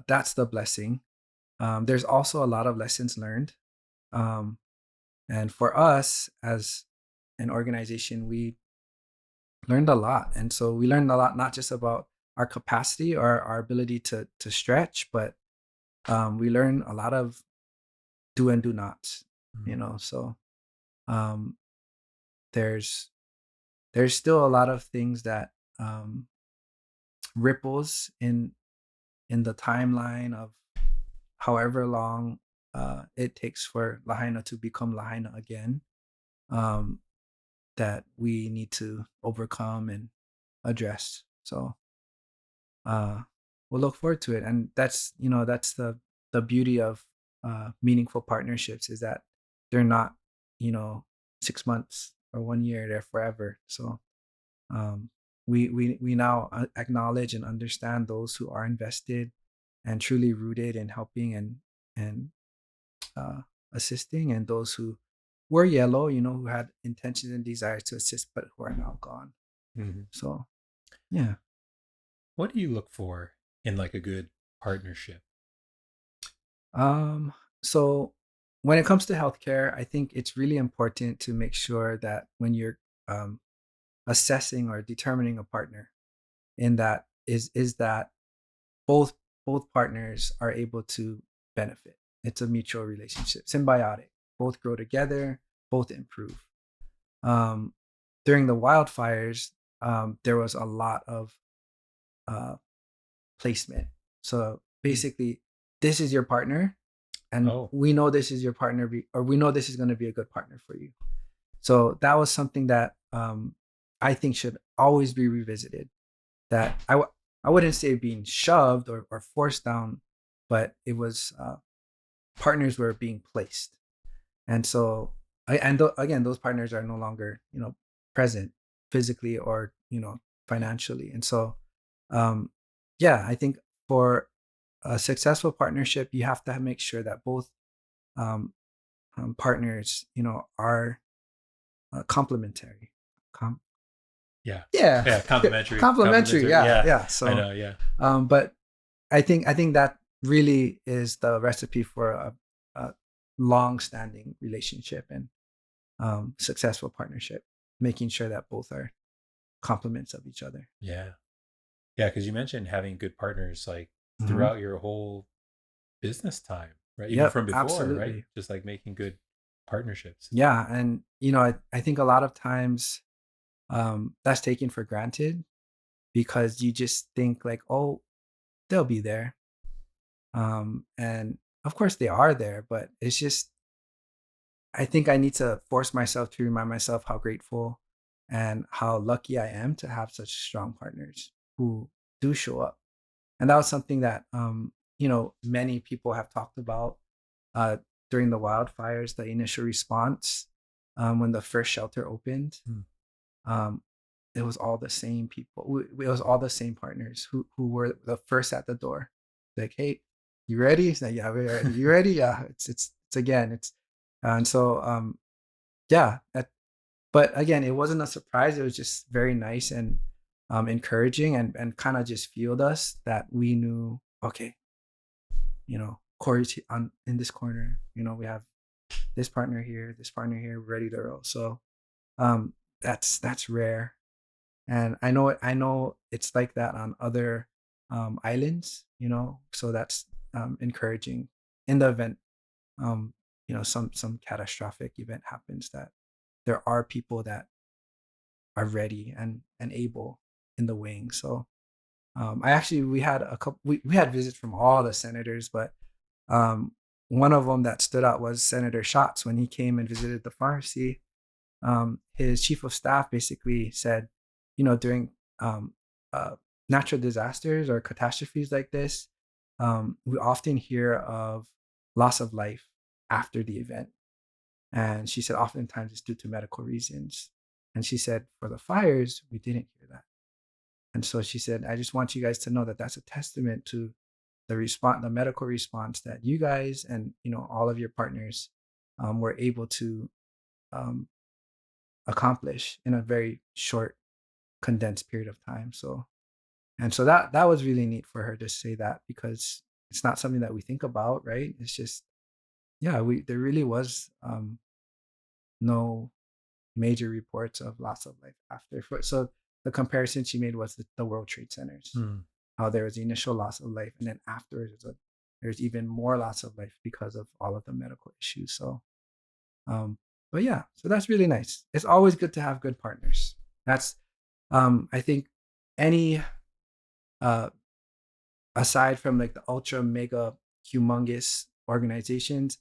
that's the blessing. There's also a lot of lessons learned. Um, and for us as an organization, we learned a lot. And so we learned a lot, not just about our capacity or our ability to stretch, but we learn a lot of do and do nots, Mhm. So um, there's there's still a lot of things that ripples in the timeline of however long it takes for Lahaina to become Lahaina again, um, that we need to overcome and address. So uh, we'll look forward to it, and that's the beauty of meaningful partnerships is that they're not 6 months or 1 year; they're forever. So um, we now acknowledge and understand those who are invested and truly rooted in helping and uh, assisting, and those who were yellow, who had intentions and desires to assist, but who are now gone. Mhm. So yeah. What do you look for in like a good partnership? Um, so when it comes to healthcare, I think it's really important to make sure that when you're um, assessing or determining a partner, in that is that both both partners are able to benefit. It's a mutual relationship, symbiotic. Both grow together, both improve. Um, During the wildfires, there was a lot of placement. So basically, this is your partner, and Oh, we know this is your partner, or we know this is going to be a good partner for you. So that was something that I think should always be revisited. That I wouldn't say being shoved or forced down, but it was partners were being placed. And so again, those partners are no longer, present physically or, financially. And so um yeah, I think for a successful partnership, you have to make sure that both um, partners, are complementary. Com- yeah. yeah, Yeah, complimentary. complementary. Complimentary. Yeah, Yeah. yeah. I So know, yeah. but I think that really is the recipe for a long-standing relationship and successful partnership, making sure that both are complements of each other. Yeah. Yeah, because you mentioned having good partners like Hmm. throughout your whole business time, right? Even Yep, from before, right? absolutely. Just like making good partnerships. Yeah, and I think a lot of times that's taken for granted because you just think like, oh, they'll be there, and of course they are there, but it's just I think I need to force myself to remind myself how grateful and how lucky I am to have such strong partners who do show up. And that was something that many people have talked about uh, during the wildfires, the initial response when the first shelter opened. Mm. Um, it was all the same people. It was all the same partners who were the first at the door. Like, hey, you ready? It's like, yeah, we're ready. You ready? Yeah. It's again. It's and so yeah. But again, it wasn't a surprise. It was just very nice and encouraging and kind of just fueled us that we knew, okay, Cory's on in this corner. We have this partner here, we're ready to roll. So um, that's rare, and I know it's like that on other islands. So that's encouraging. In the event, some catastrophic event happens, that there are people that are ready and able in the wing. So we had a couple. We had visits from all the senators, but um, one of them that stood out was Senator Schatz when he came and visited the pharmacy. His chief of staff basically said, during um, uh, natural disasters or catastrophes like this, we often hear of loss of life after the event. And she said, oftentimes it's due to medical reasons. And she said, for the fires, we didn't hear that. And so she said, I just want you guys to know that that's a testament to the medical response that you guys and all of your partners were able to um, accomplish in a very short, condensed period of time. So that was really neat for her to say that, because it's not something that we think about, right? It's just yeah, we there really was no major reports of loss of life after. So the comparison she made was the World Trade Centers, Mm. how there was the initial loss of life, and then afterwards there's even more loss of life because of all of the medical issues. So, but yeah, so that's really nice. It's always good to have good partners. That's, I think, any uh, aside from like the ultra mega humongous organizations,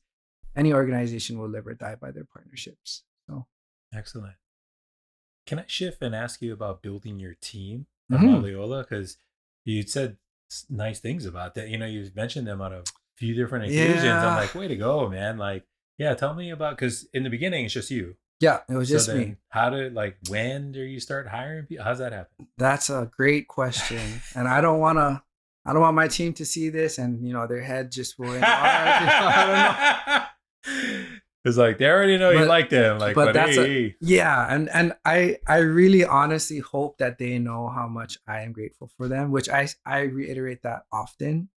any organization will live or die by their partnerships. So, Excellent. Can I shift and ask you about building your team at mhm. Mauliola? Because you said nice things about that. You mentioned them on a few different occasions. I'm Yeah, like, way to go, man. Like, yeah, tell me about, because in the beginning, it's just you. yeah, it was So just me. then when do you start hiring people? How's that happen? That's a great question, and I don't want my team to see this, and their head just will, I don't know, It's like they already know you but like them. Like, but but that's a hey, yeah, and I really honestly hope that they know how much I am grateful for them, which I reiterate that often.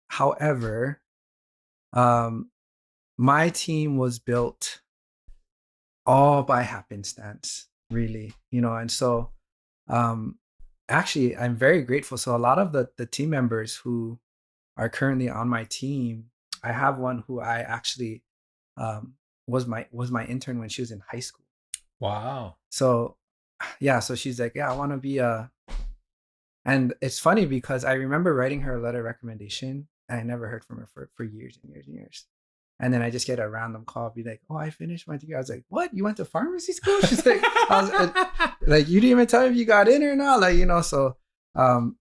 However, um, my team was built all by happenstance, really, and so um, actually, I'm very grateful. So a lot of the team members who are currently on my team, I have one who I actually um, was my intern when she was in high school. wow. So yeah, so she's like, yeah, I want to be And it's funny because I remember writing her a letter of recommendation, and I never heard from her for years and years and years. And then I just get a random call, be like, "Oh, I finished my degree." I was like, "What? You went to pharmacy school?" She's like, "I was like, you didn't even tell me if you got in or not." Like, so, um,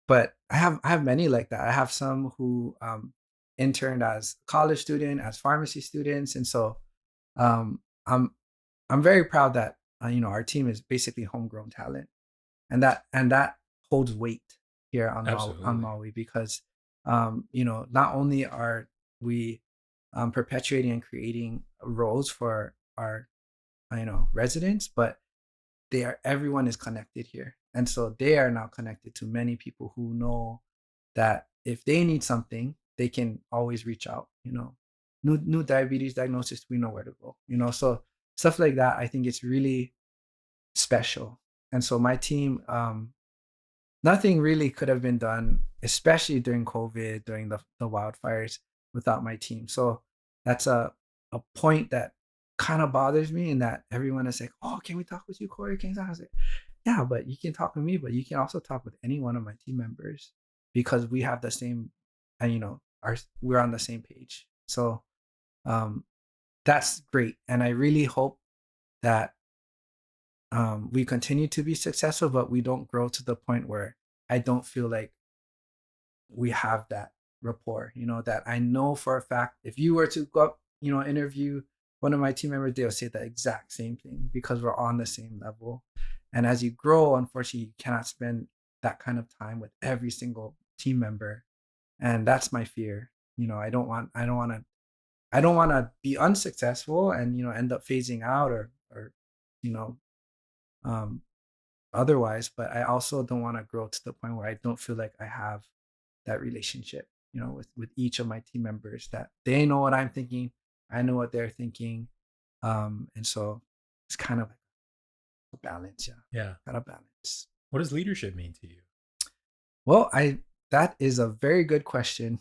but I have many like that. I have some who interned as college student, as pharmacy students, and so um, I'm I'm very proud that our team is basically homegrown talent, and that holds weight here on Absolutely. Maui because not only are we perpetuating and creating roles for our residents, but everyone is connected here, and so they are now connected to many people who know that if they need something, they can always reach out. New diabetes diagnosis, we know where to go. So stuff like that, I think it's really special. And so my team, nothing really could have been done, especially during COVID, during the wildfires, without my team. So that's a point that kind of bothers me, in that everyone is like, "Oh, can we talk with you, Cory? Can we talk?" I was like, "Yeah, but you can talk with me, but you can also talk with any one of my team members because we have the same, and we're on the same page." So um, that's great, and I really hope that we continue to be successful, but we don't grow to the point where I don't feel like we have that rapport, that I know for a fact if you were to go up, interview one of my team members, they'll say the exact same thing because we're on the same level. And as you grow, unfortunately, you cannot spend that kind of time with every single team member. And that's my fear. I don't want to be unsuccessful and, end up phasing out or, you know, um, otherwise, but I also don't want to grow to the point where I don't feel like I have that relationship, with each of my team members, that they know what I'm thinking, I know what they're thinking. And so it's kind of like a balance, yeah. Yeah. Kind of balance. What does leadership mean to you? Well, I that is a very good question,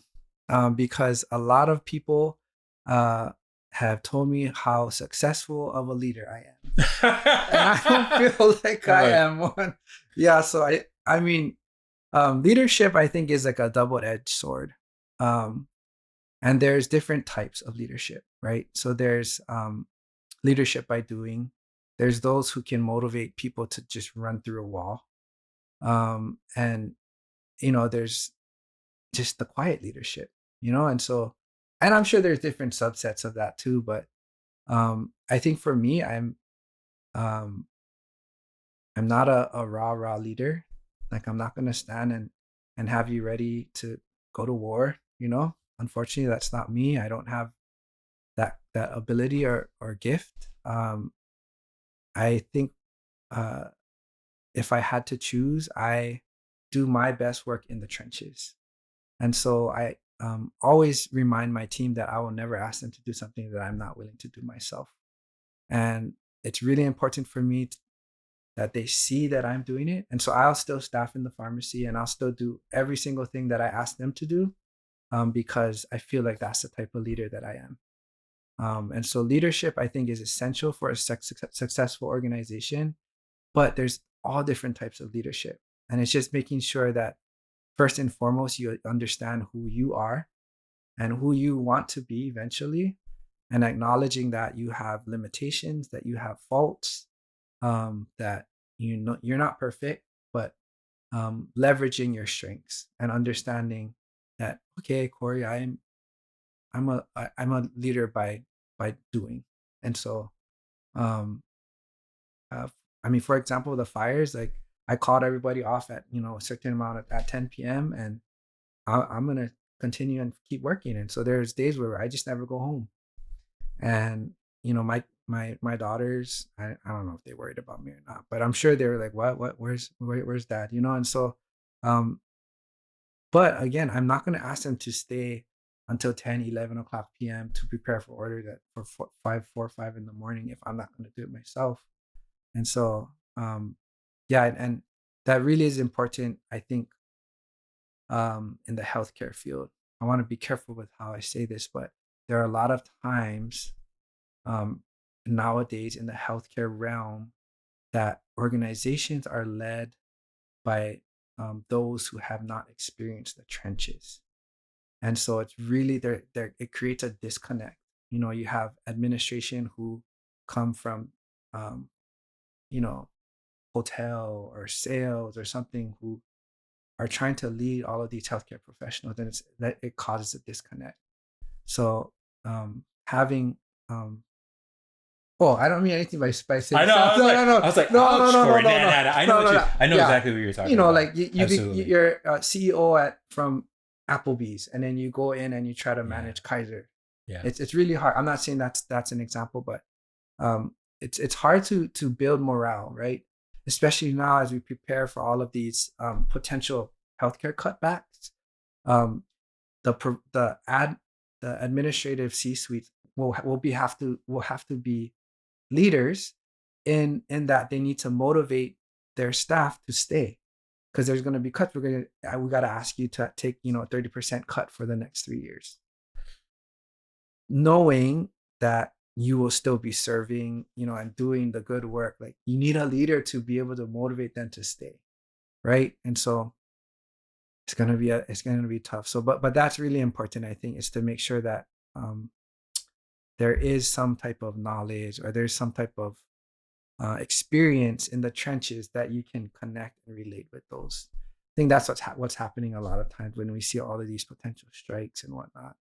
because a lot of people uh, have told me how successful of a leader I am, and I don't feel like I Right. am one. Yeah, so I mean, leadership, I think, is like a double-edged sword. Um, and there's different types of leadership, right? So there's leadership by doing. There's those who can motivate people to just run through a wall. And there's just the quiet leadership, and so, and I'm sure there's different subsets of that too, but I think for me, um I'm not a rah leader. Like, I'm not gonna stand and have you ready to go to war. Unfortunately, that's not me. I don't have that ability or gift. I think uh, if I had to choose, I do my best work in the trenches, and so I always remind my team that I will never ask them to do something that I'm not willing to do myself. And it's really important for me that they see that I'm doing it. And so I'll still staff in the pharmacy, and I'll still do every single thing that I ask them to do, because I feel like that's the type of leader that I am. And so leadership, I think, is essential for a successful organization, but there's all different types of leadership. And it's just making sure that first and foremost, you understand who you are and who you want to be eventually, and acknowledging that you have limitations, that you have faults, that you're not perfect, but leveraging your strengths and understanding that, okay, Cory, I'm a leader by doing. And so, um, uh, I mean, for example, the fires, like, I called everybody off at a certain amount at 10 p.m. and I'm gonna continue and keep working. And so there's days where I just never go home. And my daughters, I don't know if they worried about me or not, but I'm sure they were like, what, where's dad? And so, um, but again, I'm not gonna ask them to stay until 10, 11 o'clock p.m. to prepare for orders at for 5 in the morning if I'm not gonna do it myself. And so, yeah, and that really is important, I think, in the healthcare field. I want to be careful with how I say this, but there are a lot of times, um, nowadays in the healthcare realm, that organizations are led by those who have not experienced the trenches. And so it's really it creates a disconnect. You have administration who come from, um, you know, hotel or sales or something, who are trying to lead all of these healthcare professionals, and it causes a disconnect. So having I don't mean anything by saying I know. no, no, no, I was like, no, ouch, no, no, no, Cory. no, Nah, no, nah, nah. I know no, what no, you. no. I know Yeah. exactly what you're talking about. Like Absolutely. you're a CEO from Applebee's, and then you go in and you try to manage Kaiser. Yeah. It's really hard. I'm not saying that's an example, but it's hard to build morale, right? Especially now as we prepare for all of these potential healthcare cutbacks. Um, the administrative C-suite will have to be leaders in that they need to motivate their staff to stay, because there's going to be cuts. We got to ask you to take a 30% cut for the next 3 years, knowing that you will still be serving, and doing the good work. Like, you need a leader to be able to motivate them to stay, right? And so it's gonna be tough. So, but that's really important, I think, is to make sure that there is some type of knowledge, or there's some type of experience in the trenches that you can connect and relate with those. I think that's what's happening a lot of times when we see all of these potential strikes and whatnot.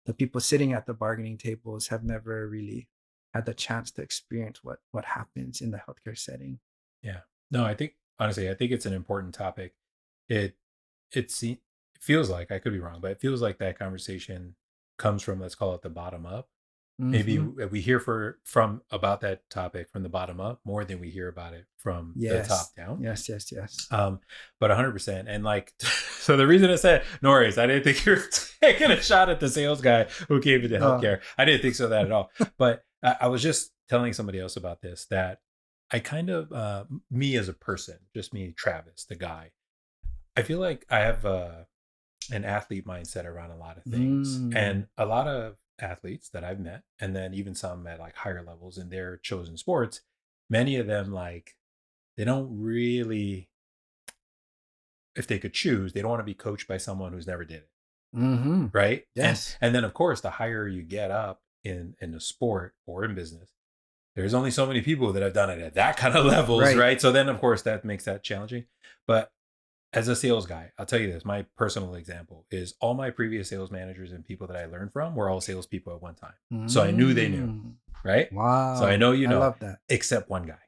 The people sitting at the bargaining tables have never really had the chance to experience what happens in the healthcare setting. Yeah. No, I think it's an important topic. It feels like, I could be wrong, but it feels like that conversation comes from, let's call it, the bottom up. Maybe we hear from about that topic from the bottom up more than we hear about it from the top down. Yes. But 100%. And like, so the reason I said, no worries, I didn't think you were taking a shot at the sales guy who came into healthcare. I didn't think so that at all. But I was just telling somebody else about this, that I kind of, me as a person, just me, Travis, the guy, I feel like I have an athlete mindset around a lot of things. And a lot of athletes that I've met, and then even some at like higher levels in their chosen sports, many of them, like, they don't really, if they could choose, they don't want to be coached by someone who's never did it. Right. Yes. And then, of course, the higher you get up in a sport or in business, there's only so many people that have done it at that kind of levels. Right. So then, of course, that makes that challenging. But as a sales guy, I'll tell you this, my personal example is all my previous sales managers and people that I learned from were all salespeople at one time. So I knew they knew, right? Wow. So I know, I love that. Except one guy.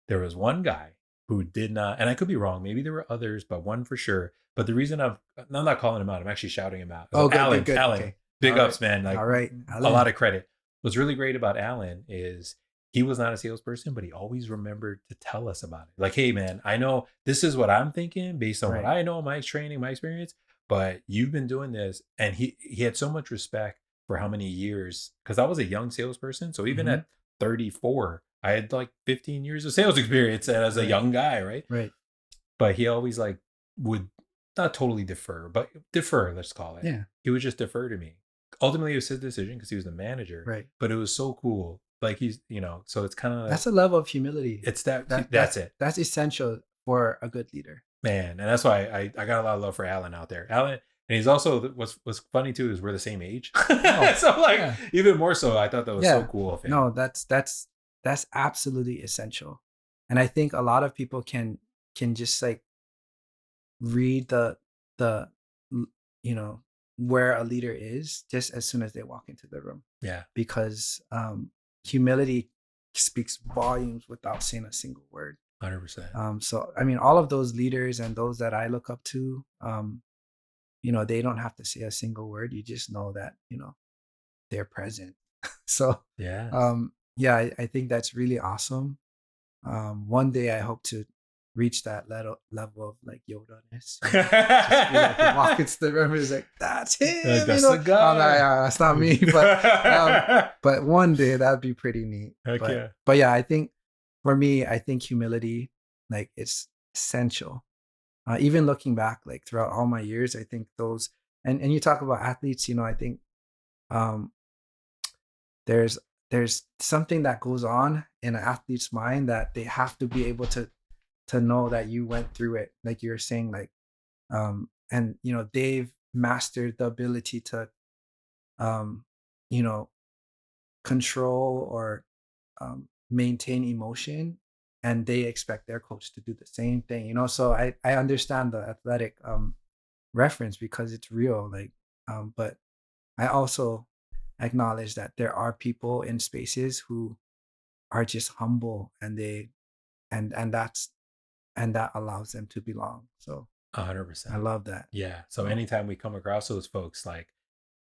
There was one guy who did not, and I could be wrong, maybe there were others, but one for sure. But the reason I'm not calling him out, I'm actually shouting him out. Alan, good. Alan, okay. Big all ups, man. Like, all right. Alan. A lot of credit. What's really great about Alan is he was not a salesperson, but he always remembered to tell us about it. Like, hey, man, I know this is what I'm thinking based on what I know, my training, my experience, but you've been doing this. And he had so much respect for how many years, because I was a young salesperson. So even at 34, I had like 15 years of sales experience as a young guy, right? Right. But he always like would not totally defer, but defer, let's call it. Yeah. He would just defer to me. Ultimately, it was his decision because he was the manager. Right. But it was so cool. Like, he's, so it's kind of, that's a level of humility. It's that's it. That's essential for a good leader. Man. And that's why I got a lot of love for Alan out there. Alan, and he's also, what's funny too is we're the same age. So like, even more so, I thought that was so cool of him. No, that's absolutely essential. And I think a lot of people can just like read the where a leader is just as soon as they walk into the room. Yeah. Because humility speaks volumes without saying a single word. 100%. So I mean, all of those leaders and those that I look up to, they don't have to say a single word. You just know that they're present. So I think that's really awesome. One day I hope to reach that level of like Yoda-ness. Just walk into the room and it's like, that's him. That's the guy. I'm like, that's not me. But one day that'd be pretty neat. But yeah, I think for me, I think humility, like, it's essential. Even looking back, like throughout all my years, I think those, and you talk about athletes, I think there's something that goes on in an athlete's mind that they have to be able to to know that you went through it, like you were saying, like, and they've mastered the ability to, um, you know, control or maintain emotion, and they expect their coach to do the same thing. So I understand the athletic reference because it's real. Like, but I also acknowledge that there are people in spaces who are just humble, and they and that's and that allows them to belong. So I 100%. love that. Yeah. So So anytime we come across those folks, like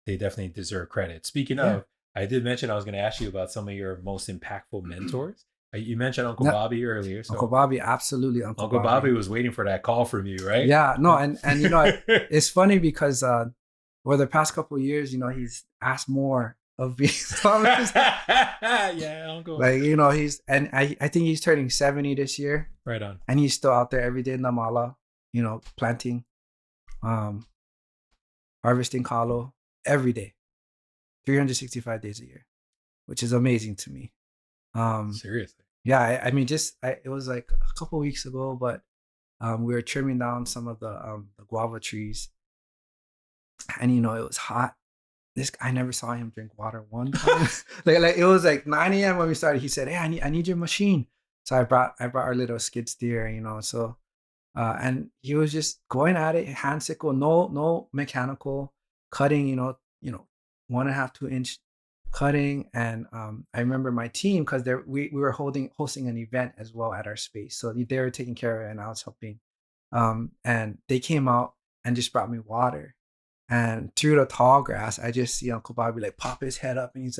they definitely deserve credit. Speaking yeah, of, I did mention I was going to ask you about some of your most impactful mentors. You mentioned Uncle no, Bobby earlier. Uncle So Bobby, absolutely Uncle Uncle Bobby Bobby. was waiting for that call from you, right? Yeah, no, and it's funny because over the past couple of years, he's asked more of me. So I'm just Yeah, Uncle. like, he's and I think he's turning 70 this year, Right on. and he's still out there every day in the mala, planting, um, harvesting kalo every day, 365 days a year, which is amazing to me. Um, Seriously. yeah, I mean, it was like a couple weeks ago, but we were trimming down some of the guava trees, and it was hot. I never saw him drink water one time. like it was like 9 a.m. when we started. He said, "Hey, I need your machine." So I brought our little skid steer, So and he was just going at it, hand sickle, no mechanical cutting, 1.5, 2 inch cutting. And I remember my team, because we were hosting an event as well at our space, so they were taking care of it and I was helping. And they came out and just brought me water. And through the tall grass, I just see Uncle Bobby like pop his head up, and he's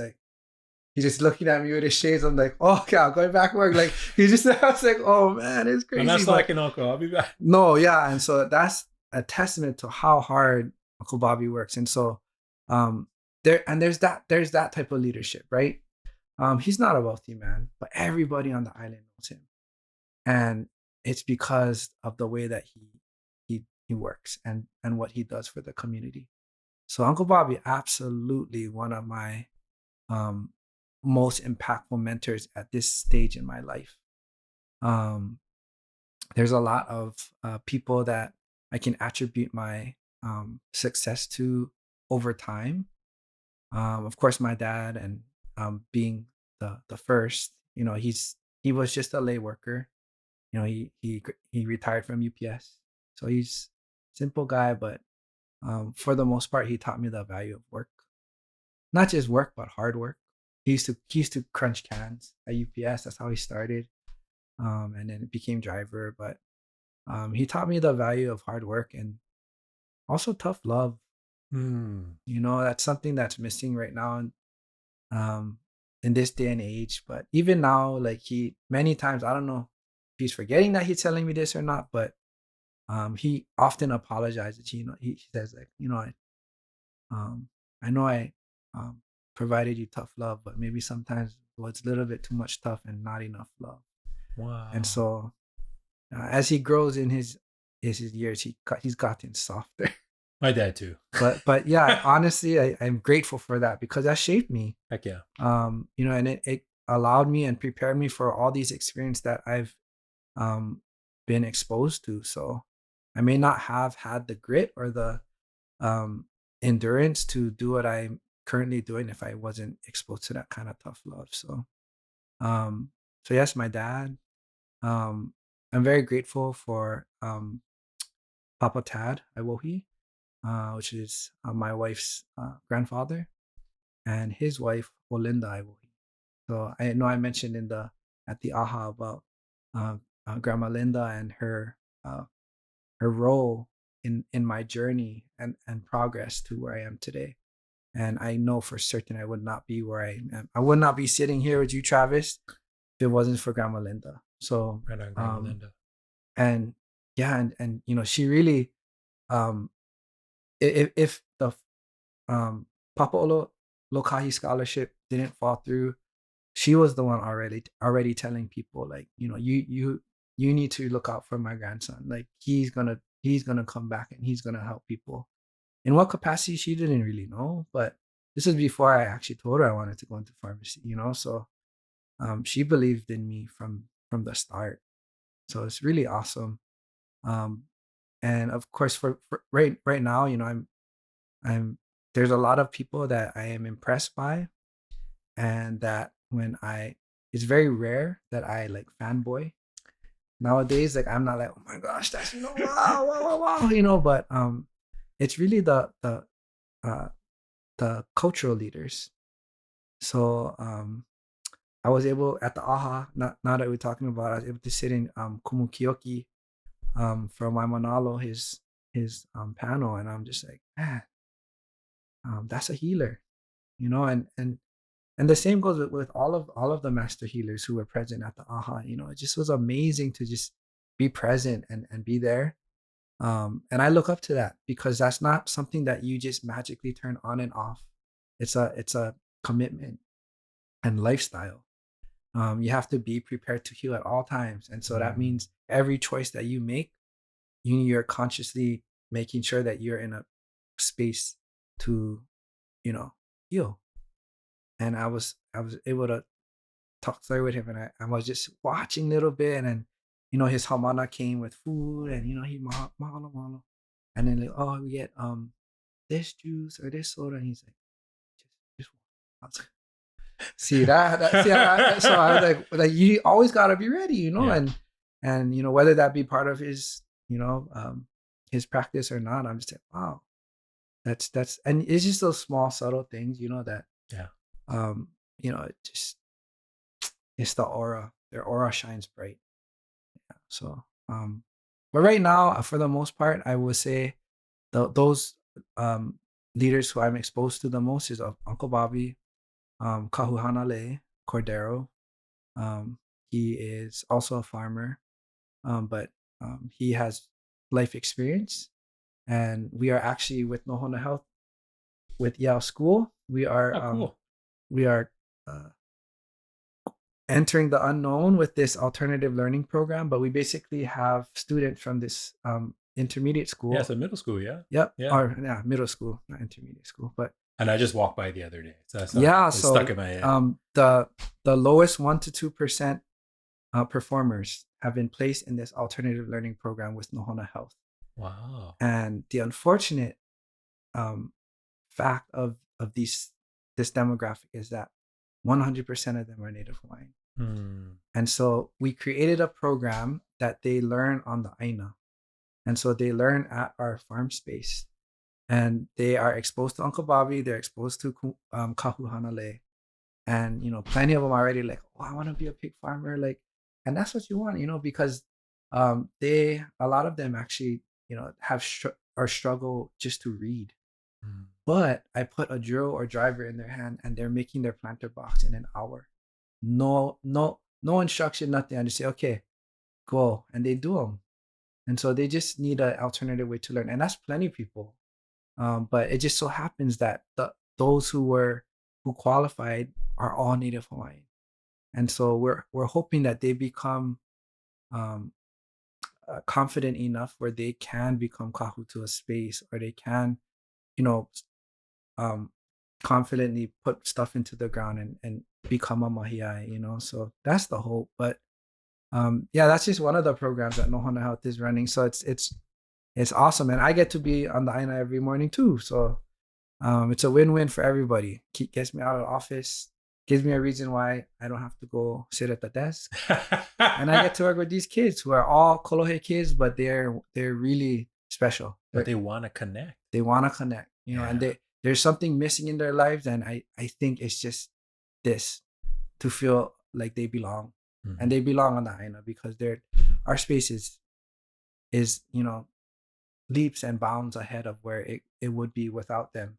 just looking at me with his shades. I'm like, oh, okay, I'm going back to work. Like, I was like, oh man, it's I'm not crazy. But slacking, Uncle. I'll be back. no, yeah. And so that's a testament to how hard Uncle Bobby works. And so um there's that type of leadership, right? He's not a wealthy man, but everybody on the island knows him. And it's because of the way that he works and what he does for the community. So Uncle Bobby, absolutely one of my um, most impactful mentors at this stage in my life. Um, there's a lot of people that I can attribute my success to over time. Of course, my dad, and being the first. He was just a lay worker. He retired from UPS, so he's simple guy, but for the most part, he taught me the value of work. Not just work, but hard work. He used to crunch cans at UPS. That's how he started, and then became driver. But he taught me the value of hard work and also tough love. Hmm. That's something that's missing right now um, in this day and age. But even now, like, he many times, I don't know if he's forgetting that he's telling me this or not, but he often apologizes. He says, like, Um, I know I um, provided you tough love, but maybe sometimes it was a little bit too much tough and not enough love. And Wow. so, as he grows in his years, he's gotten softer. My dad too. But yeah, honestly, I'm grateful for that because that shaped me. Heck yeah. And it allowed me and prepared me for all these experiences that I've um, been exposed to. So I may not have had the grit or the um, endurance to do what I'm currently doing if I wasn't exposed to that kind of tough love. Um, so yes, my dad. Um, I'm very grateful for Papa Tad Iwohi, which is my wife's grandfather, and his wife Olinda Iwohi. So I know I mentioned at the AHA about uh, Grandma Linda and uh, her role in my journey and progress to where I am today. And I know for certain I would not be where I am. I would not be sitting here with you, Travis, if it wasn't for Grandma Linda. So, Right on, Grandma Linda. and yeah, and she really, um, if the um Papa Olo Lokahi scholarship didn't fall through, she was the one already telling people, like, you need to look out for my grandson. Like, he's gonna come back and he's gonna help people. In what capacity, she didn't really know, but this is before I actually told her I wanted to go into pharmacy. So she believed in me from the start. So it's really awesome. Um, and of course, for right now, I'm there's a lot of people that I am impressed by, and that when I it's very rare that I like fanboy nowadays. Like I'm not like, oh my gosh, that's wow, wow, wow, wow, but it's really uh the cultural leaders. So I was able at the AHA, not now that we're talking about, I was able to sit in Kumukioki for my Manalo, his panel, and I'm just like, man, that's a healer, and the same goes with all of the master healers who were present at the AHA. It just was amazing to just be present and be there. And I look up to that because that's not something that you just magically turn on and off. It's a commitment and lifestyle. You have to be prepared to heal at all times, and so that means every choice that you make, you're consciously making sure that you're in a space to, heal. And I was able to talk through with him, and I was just watching a little bit, and his hamana came with food, and he mahalo mahalo, and then like, oh, we get this juice or this soda, and he's like, just I was like, see that see so I was like you always got to be ready, Yeah. and whether that be part of his practice or not. I'm just like, wow, that's and it's just those small subtle things, that Yeah. it just it's the aura. Their aura shines bright. So, but right now, for the most part, I would say those um, leaders who I'm exposed to the most is Uncle Bobby, Kahuhanale Cordero. Um, he is also a farmer, but he has life experience, and we are actually with Nohona Health with Yale School. We are Oh, cool. we are uh, entering the unknown with this alternative learning program, but we basically have students from this intermediate Yeah, school. so middle school, yeah. Yep. Yeah. Or yeah, middle school, not intermediate school. But And I just walked by the other day. So that's yeah, it's stuck so in my head. the lowest 1 to 2% performers have been placed in this alternative learning program with Nohona Health. Wow. And the unfortunate um, fact of this demographic is that 100% of them are Native Hawaiian. And so we created a program that they learn on the Aina. And so they learn at our farm space. And they are exposed to Uncle Bobby. They're exposed to Kahu Hanale. And, plenty of them are already like, oh, I want to be a pig farmer. Like, and that's what you want, because a lot of them actually, or struggle just to read. But I put a drill or driver in their hand, and they're making their planter box in an hour. No instruction, nothing. I just say, okay, go, and they do them. And so they just need an alternative way to learn, and that's plenty of people. But it just so happens that those who qualified are all Native Hawaiian, and so we're hoping that they become um, confident enough where they can become kahu to a space, or they can, you know, um, confidently put stuff into the ground and become a mahiai. So that's the hope. But yeah, that's just one of the programs that Nohona Health is running. So it's awesome, and I get to be on the Aina every morning too. So it's a win-win for everybody. Gets me out of the office, gives me a reason why I don't have to go sit at the desk, and I get to work with these kids who are all Kolohe kids, but they're really special. But they want to connect. They want to connect, and there's something missing in their lives, and I think it's just this, to feel like they belong, and they belong on the Aina because our space is leaps and bounds ahead of where it would be without them,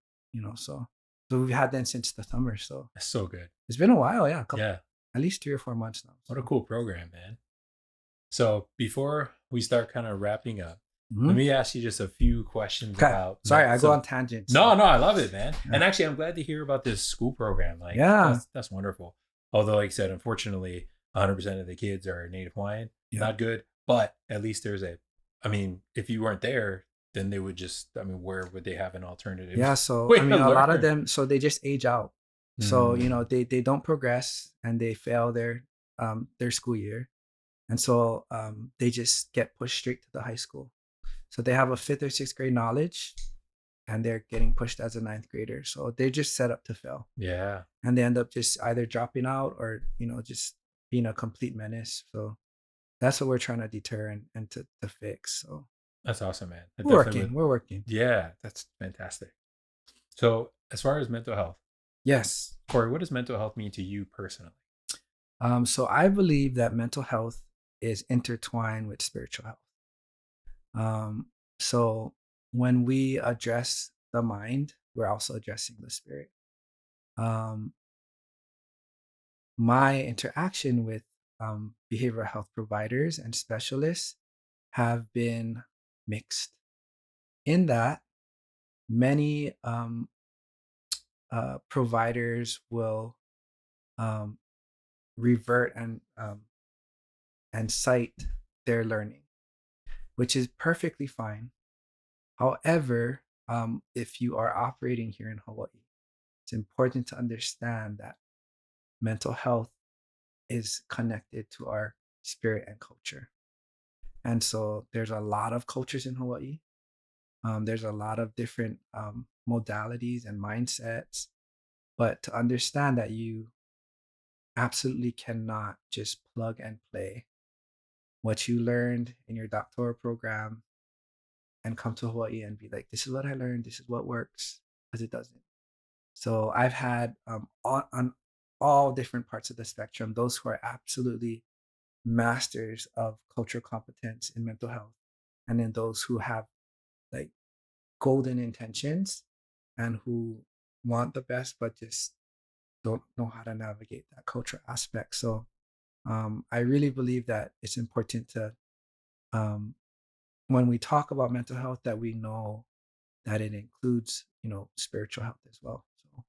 so we've had them since the summer. So That's so good. it's been a while, yeah, Yeah. at least 3 or 4 months now. What a cool program, man. So before we start kind of wrapping up, Mhm. let me ask you just a few questions Okay. about. Sorry, I go on tangents. No, I love it, man. And actually, I'm glad to hear about this school program. Like, Yeah. that's wonderful. Although, like I said, unfortunately, 100% of the kids are Native Hawaiian. Yeah. Not good, but at least if you weren't there, then they would where would they have an alternative? Yeah, so way I mean, to a lot of learn? them, so they just age out. So they don't progress, and they fail their school year. And so they just get pushed straight to the high school. So they have a fifth or sixth grade knowledge, and they're getting pushed as a ninth grader. So they're just set up to fail, Yeah. and they end up just either dropping out or just being a complete menace. So that's what we're trying to deter and to fix. So That's awesome, man. That we're definitely would. working. We're working. Yeah, that's fantastic. So, as far as mental health, Yes. Cory, what does mental health mean to you personally? So I believe that mental health is intertwined with spiritual health. Um, so when we address the mind, we're also addressing the spirit. Um, my interaction with behavioral health providers and specialists have been mixed. In that, many providers will um, revert and cite their learning, which is perfectly fine. However, if you are operating here in Hawaii, it's important to understand that mental health is connected to our spirit and culture. And so there's a lot of cultures in Hawaii. There's a lot of different modalities and mindsets. But to understand that you absolutely cannot just plug and play what you learned in your doctoral program and come to Hawaii and be like, this is what I learned, this is what works, because it doesn't. So I've had on all different parts of the spectrum, those who are absolutely masters of cultural competence in mental health, and then those who have like golden intentions and who want the best but just don't know how to navigate that cultural aspect. So I really believe that it's important to um, when we talk about mental health that we know that it includes spiritual health as well. So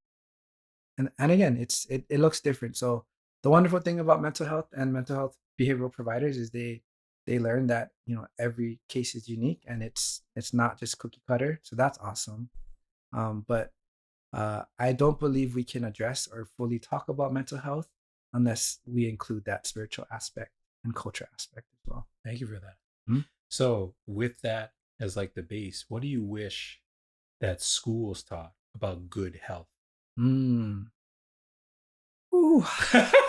and again, it looks different. So the wonderful thing about mental health and mental health behavioral providers is they learn that every case is unique and it's not just cookie cutter. So that's awesome. But I don't believe we can address or fully talk about mental health unless we include that spiritual aspect and culture aspect as well. Thank you for that. Mhm. So, with that as like the base, what do you wish that schools taught about good health? Mm. Ooh,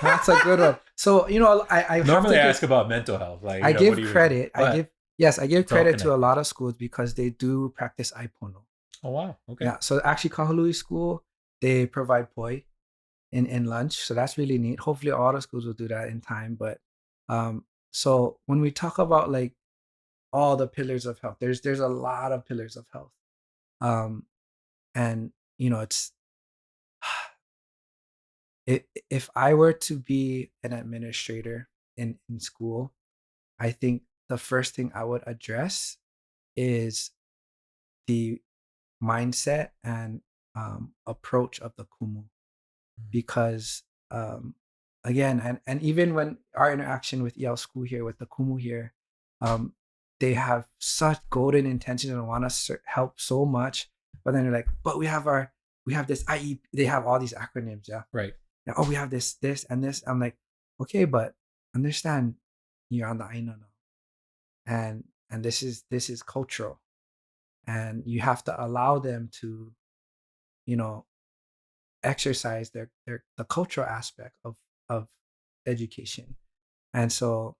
that's a good one. So I have Normally, to I give ask about mental health, like I what give do you? credit. But I give it's all credit to a connected. lot of schools because they do practice aipono. Oh wow. Okay. Yeah. So actually, Kahului School they provide poi in lunch, so that's really neat. Hopefully, all the schools will do that in time. But so when we talk about like all the pillars of health, there's a lot of pillars of health. Um, and it's if I were to be an administrator in school, I think the first thing I would address is the mindset and approach of the kumu because again and even when our interaction with EL school here with the kumu here, um, they have such golden intentions and want to help so much, but then they're like, but we have this IE, they have all these acronyms, yeah. Right. Yeah, oh, we have this and this. I'm like, okay, but understand you're on the Aina now, and this is cultural, and you have to allow them to you know exercise their the cultural aspect of education. And so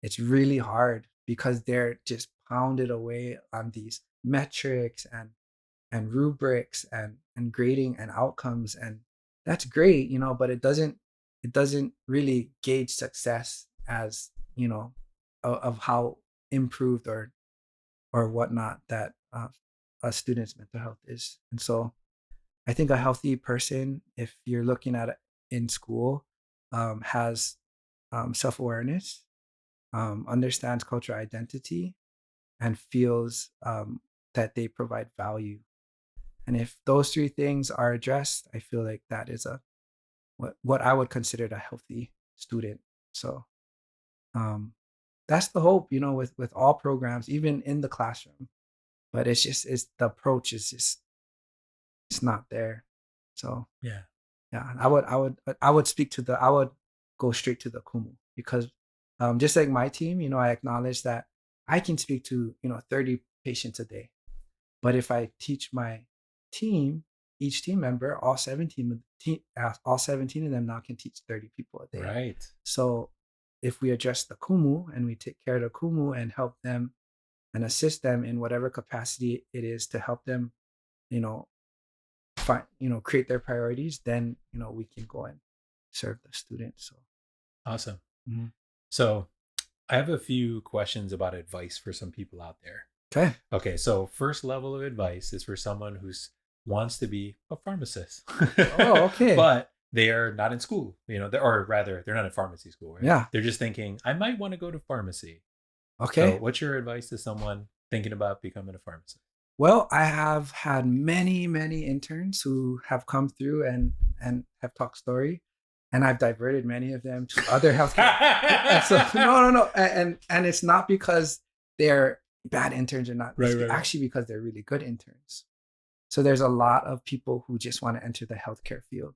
it's really hard because they're just pounded away on these metrics and rubrics and grading and outcomes, and that's great, but it doesn't really gauge success as of how improved or whatnot that a student's mental health is. And so I think a healthy person, if you're looking at it in school, has self-awareness, understands cultural identity, and feels that they provide value. And if those three things are addressed, I feel like that is a what I would consider a healthy student. So um, that's the hope, with all programs, even in the classroom. But it's the approach is just it's not there. So Yeah. yeah, I would speak to the I would go straight to the kumu because just like my team, I acknowledge that I can speak to 30 patients a day. But if I teach my team, each team member, all 17 of them now can teach 30 people a day. Right. So if we address the kumu and we take care of the kumu and help them and assist them in whatever capacity it is to help them, find, create their priorities, then, we can go and serve the students. So Awesome. mhm. So I have a few questions about advice for some people out there. Okay. Okay, so first level of advice is for someone who's wants to be a pharmacist. Oh, okay. But they are not in school, or rather, they're not in pharmacy school. Right? Yeah. They're just thinking, I might want to go to pharmacy. So, Okay. what's your advice to someone thinking about becoming a pharmacist? Well, I have had many, many interns who have come through and have talked story, and I've diverted many of them to other healthcare. And so no, and it's not because they're bad interns or not. It's Right. actually because they're really good interns. So there's a lot of people who just want to enter the healthcare field.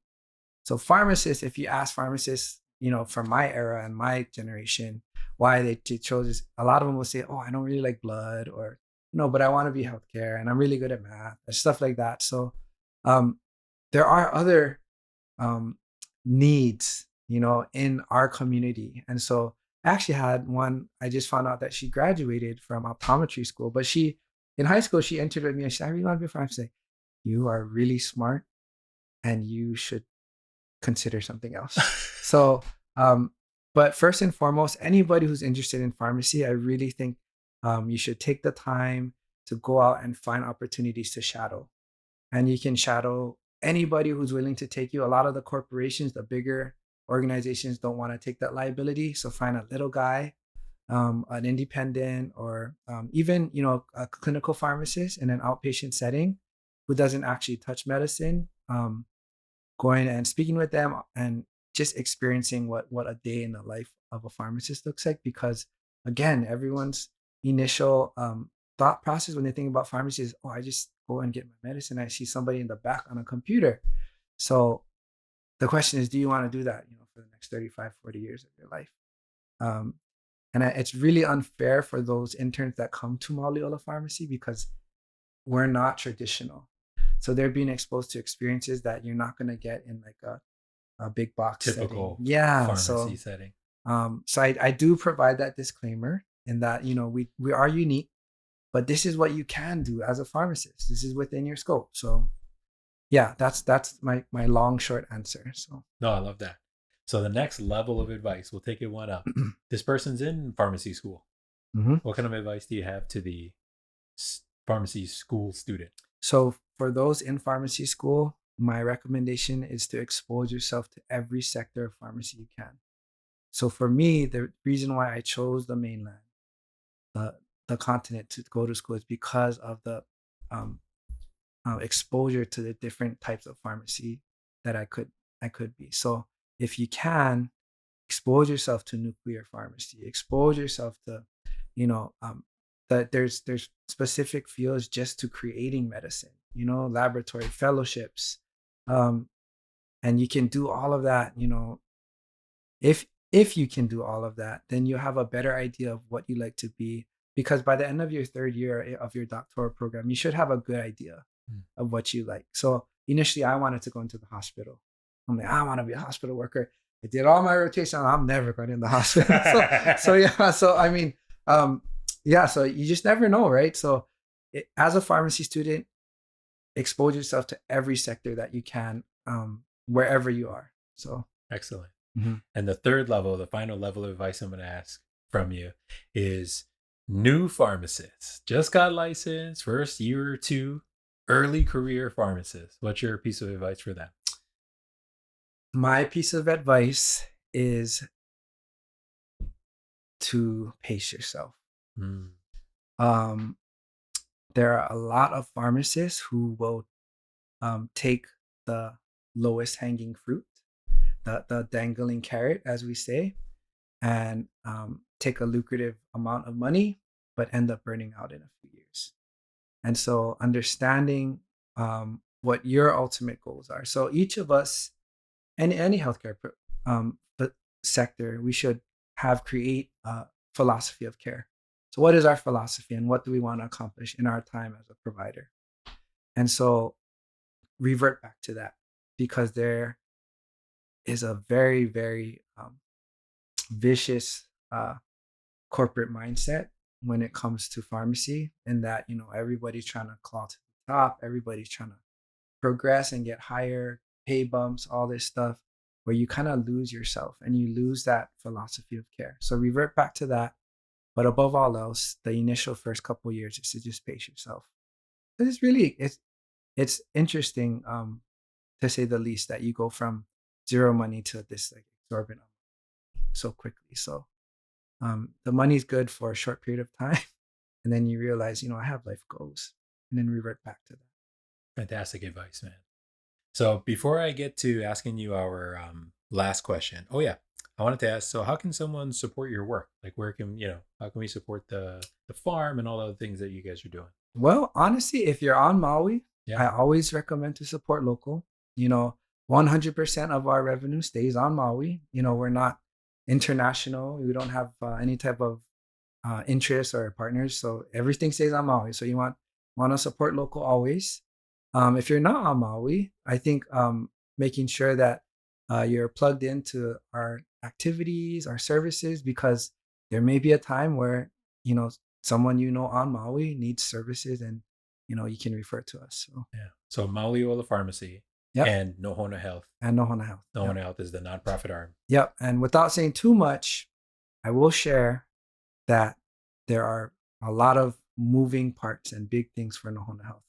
So pharmacists, if you ask pharmacists, from my era and my generation, why they chose this, a lot of them will say, "Oh, I don't really like blood," or but I want to be healthcare and I'm really good at math and stuff like that. So um, there are other um, needs, in our community. And so I actually had one, I just found out that she graduated from optometry school, but in high school, she entered with me and she said, "I really want to be a pharmacist." I said, "You are really smart and you should consider something else." So, but first and foremost, anybody who's interested in pharmacy, I really think you should take the time to go out and find opportunities to shadow. And you can shadow anybody who's willing to take you. A lot of the corporations, the bigger organizations, don't want to take that liability. So find a little guy, an independent, or even a clinical pharmacist in an outpatient setting who doesn't actually touch medicine. Going and speaking with them and just experiencing what a day in the life of a pharmacist looks like. Because again, everyone's initial thought process when they think about pharmacy is, "Oh, I just go and get my medicine. I see somebody in the back on a computer." So the question is, do you want to do that, for the next 35, 40 years of your life? Um, and it's really unfair for those interns that come to Mauliola Pharmacy because we're not traditional. So they're being exposed to experiences that you're not going to get in like a big box Typical setting. Yeah. pharmacy setting. So I do provide that disclaimer in that, we are unique, but this is what you can do as a pharmacist. This is within your scope. So yeah, that's my long short answer. So No, I love that. So the next level of advice, we'll take it one up. This person's in pharmacy school. mhm. What kind of advice do you have to the pharmacy school student? So for those in pharmacy school, my recommendation is to expose yourself to every sector of pharmacy you can. So for me, the reason why I chose the mainland, the the continent to go to school is because of the um, exposure to the different types of pharmacy that I could be. So if you can expose yourself to nuclear pharmacy, expose yourself to, that there's specific fields just to creating medicine, laboratory fellowships, um, and you can do all of that. If you can do all of that, then you have a better idea of what you like to be. Because by the end of your third year of your doctoral program, you should have a good idea Mm. of what you like. So initially, I wanted to go into the hospital. I'm like, I want to be a hospital worker. I did all my rotation. I'm never going in the hospital. So yeah. So I mean, yeah. So you just never know, right? So as a pharmacy student, expose yourself to every sector that you can, wherever you are. So Excellent. mhm. And the third level, the final level of advice I'm going to ask from you is new pharmacists. Just got licensed, first year or two, early career pharmacists. What's your piece of advice for them? My piece of advice is to pace yourself. Mm. Um, there are a lot of pharmacists who will take the lowest hanging fruit, the dangling carrot, as we say, and take a lucrative amount of money, but end up burning out in a few years. And so, understanding what your ultimate goals are. So, each of us, any healthcare sector, we should create a philosophy of care. So what is our philosophy and what do we want to accomplish in our time as a provider? And so revert back to that, because there is a very, very vicious corporate mindset when it comes to pharmacy, and that, everybody's trying to claw to the top, everybody's trying to progress and get higher pay bumps, all this stuff, where you kind of lose yourself and you lose that philosophy of care. So revert back to that. But above all else, the initial first couple of years is to just pace yourself. But it's interesting, to say the least, that you go from zero money to this like exorbitant so quickly. So the money's good for a short period of time, and then you realize, I have life goals, and then revert back to that. Fantastic advice, man. So before I get to asking you our last question, I wanted to ask, so how can someone support your work? Like where can, how can we support the farm and all the other things that you guys are doing? Well, honestly, if you're on Maui, Yeah. I always recommend to support local. 100% of our revenue stays on Maui. We're not international. We don't have any type of interests or partners. So everything stays on Maui. So you want to support local always. If you're not on Maui, I think making sure that you're plugged into our activities, our services, because there may be a time where, someone on Maui needs services, and, you can refer to us. So, Yeah. So Mauliola Pharmacy yep. and Nohona Health. And Nohona Health. Nohona Health is the nonprofit arm. Yep. And without saying too much, I will share that there are a lot of moving parts and big things for Nohona Health.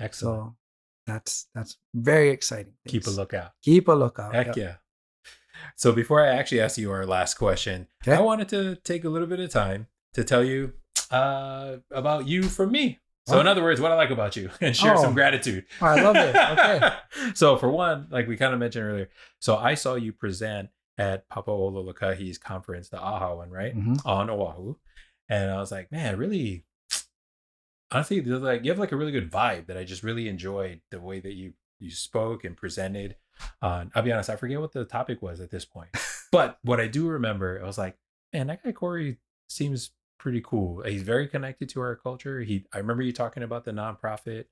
Excellent. So that's very exciting. Keep a lookout. Keep a lookout. Heck yeah. So before I actually ask you our last question, I wanted to take a little bit of time to tell you about you from me. So in other words, what I like about you, and share some gratitude. I love it. Okay. So for one, like we kind of mentioned earlier, so I saw you present at Papaololokahi's conference, the AHA one, right? Mm-hmm. On Oahu. And I was like, man, really, honestly, like you have like a really good vibe that I just really enjoyed the way that you spoke and presented. I'll be honest, I forget what the topic was at this point. But what I do remember, I was like, man, that guy Cory seems pretty cool. He's very connected to our culture. I remember you talking about the nonprofit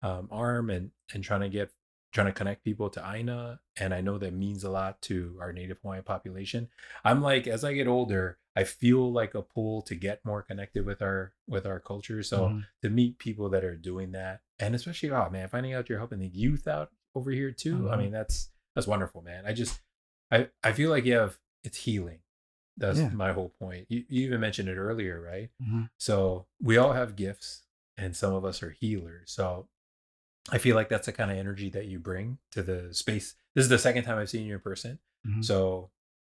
arm and trying to connect people to Aina, and I know that means a lot to our Native Hawaiian population. I'm like, as I get older, I feel like a pull to get more connected with our culture. So to meet people that are doing that, and especially, oh man, finding out you're helping the youth out over here too. I mean, that's wonderful, man. I feel like it's healing. That's my whole point. You even mentioned it earlier, right? Mm-hmm. So we all have gifts, and some of us are healers. So I feel like that's the kind of energy that you bring to the space. This is the second time I've seen you in person. Mm-hmm. So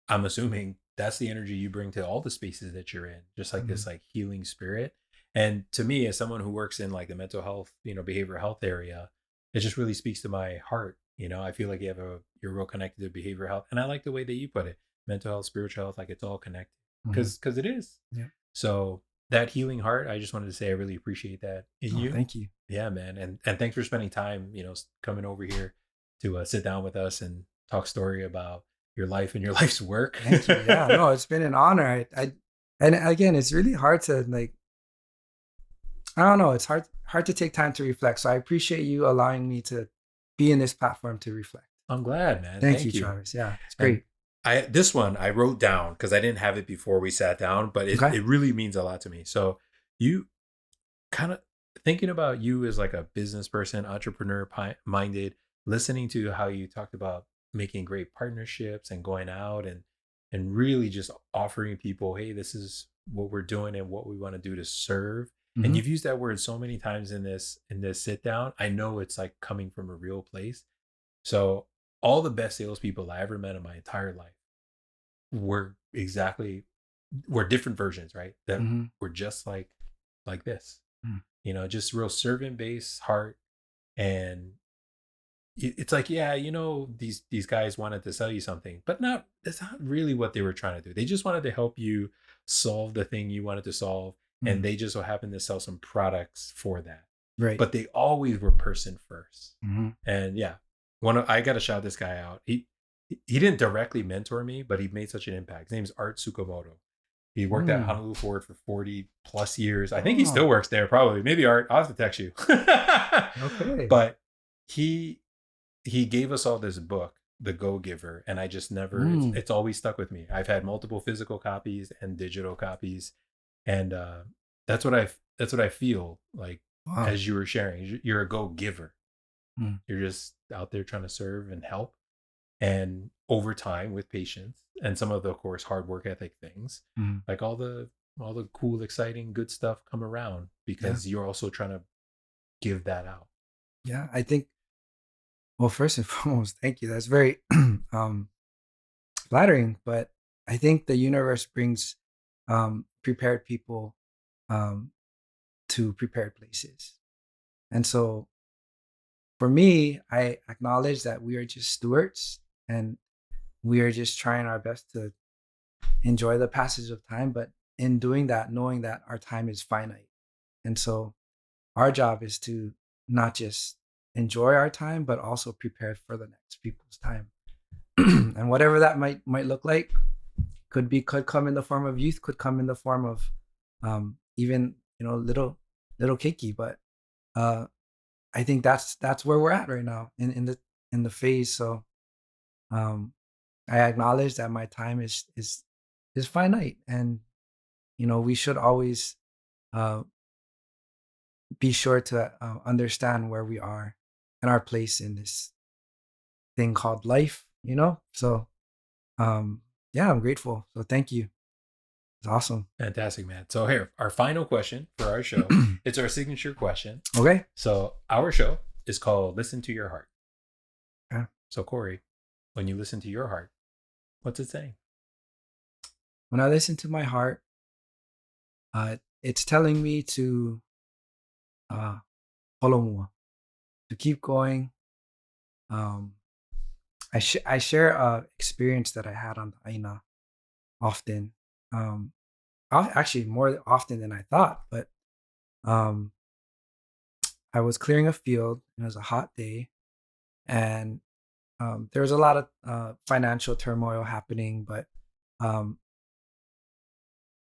I'm assuming that's the energy you bring to all the spaces that you're in, just like this like healing spirit. And to me, as someone who works in like the mental health, behavioral health area, it just really speaks to my heart. I feel like you're real connected to behavioral health. And I like the way that you put it. Mental health, spiritual health, like it's all connected because it is. Yeah. So that healing heart, I just wanted to say I really appreciate that in you. Thank you. Yeah, man. And thanks for spending time, coming over here to sit down with us and talk story about your life and your life's work. Thank you. Yeah, no, it's been an honor. And again, it's really hard to like, I don't know, it's hard to take time to reflect. So I appreciate you allowing me to be in this platform to reflect. I'm glad, man. Thank you, Travis. Yeah, it's great. This one I wrote down because I didn't have it before we sat down, but it really means a lot to me. So you kind of thinking about you as like a business person, entrepreneur minded, listening to how you talked about making great partnerships and going out and really just offering people, hey, this is what we're doing and what we want to do to serve. Mm-hmm. And you've used that word so many times in this sit down. I know it's like coming from a real place. So all the best salespeople I ever met in my entire life were different versions, right? That were just like this, just real servant based heart. And it's like, these guys wanted to sell you something, but that's not really what they were trying to do. They just wanted to help you solve the thing you wanted to solve. And they just so happened to sell some products for that. Right. But they always were person first. Mm-hmm. And I got to shout this guy out. he didn't directly mentor me, but he made such an impact. His name's Art Tsukamoto. He worked at Mm. Honolulu Ford for 40 plus years. I think he Oh, still works there, probably. Maybe Art, I'll have to text you. okay. But he gave us all this book, The Go Giver, and I just never Mm. it's always stuck with me. I've had multiple physical copies and digital copies, and that's what I feel like Wow. as you were sharing. You're a go giver. Mm. You're just out there trying to serve and help, and over time with patience and some of the, of course, hard work ethic things, Mm. like all the cool, exciting, good stuff come around Yeah. because you're also trying to give that out. Yeah. I think, well, first and foremost, thank you. That's very um, flattering, but I think the universe brings prepared people um, to prepared places. And so for me, I acknowledge that we are just stewards and we are just trying our best to enjoy the passage of time. But in doing that, knowing that our time is finite. And so our job is to not just enjoy our time, but also prepare for the next people's time. And whatever that might look like could come in the form of youth, could come in the form of even little Kiki. But uh, I think that's where we're at right now in the phase. So um, I acknowledge that my time is finite, and we should always uh, be sure to understand where we are and our place in this thing called life. So um, yeah, I'm grateful. So thank you. It's awesome. Fantastic, man. So here, our final question for our show. It's our signature question. Okay. So our show is called Listen to Your Heart. Yeah. So Cory, when you listen to your heart, what's it saying? When I listen to my heart, it's telling me to uh, holomua, to keep going. Um, I share a experience that I had on the Aina often. Um, actually more often than I thought. But um, I was clearing a field. And it was a hot day, and there was a lot of financial turmoil happening. But um,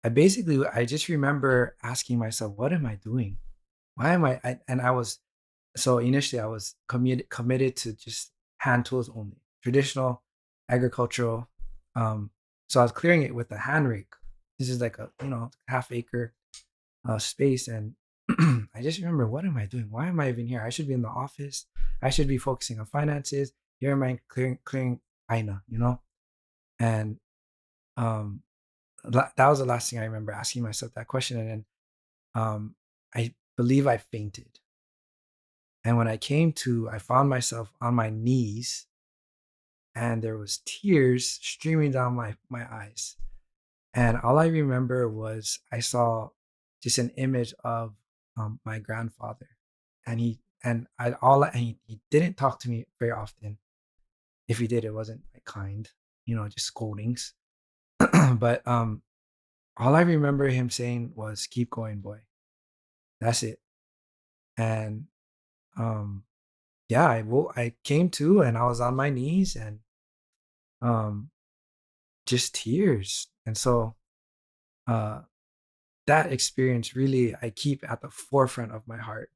I just remember asking myself, "What am I doing? Why am And I was so initially I was committed to just hand tools only, traditional agricultural. Um, so I was clearing it with a hand rake. This is like a half acre space, and I just remember, what am I doing? Why am I even here? I should be in the office. I should be focusing on finances. Here am I clearing Aina, and um, that was the last thing I remember asking myself that question, and then I believe I fainted. And when I found myself on my knees, and there was tears streaming down my eyes. And all I remember was I saw just an image of my grandfather, and he didn't talk to me very often. If he did, it wasn't like kind, just scoldings. But all I remember him saying was, "Keep going, boy." That's it. And um, yeah, I came to, and I was on my knees, and um, just tears. And so uh, that experience really I keep at the forefront of my heart,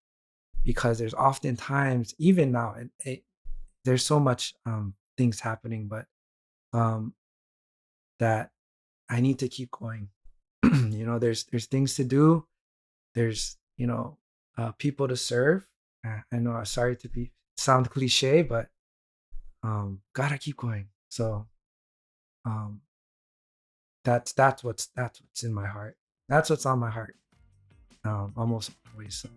because there's often times, even now, there's so much things happening, but um, that I need to keep going. There's things to do. There's people to serve. I know I'm sorry to be sound cliche, but gotta keep going. So um, that's what's in my heart. That's what's on my heart. Almost always. So.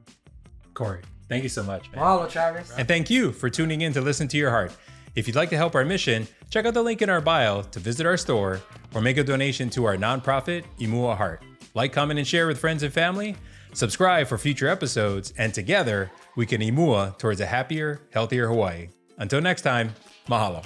Cory, thank you so much, man. Mahalo, Travis. And thank you for tuning in to Listen to Your Heart. If you'd like to help our mission, check out the link in our bio to visit our store or make a donation to our nonprofit, Imua Heart. Like, comment, and share with friends and family. Subscribe for future episodes, and together we can Imua towards a happier, healthier Hawaii. Until next time, mahalo.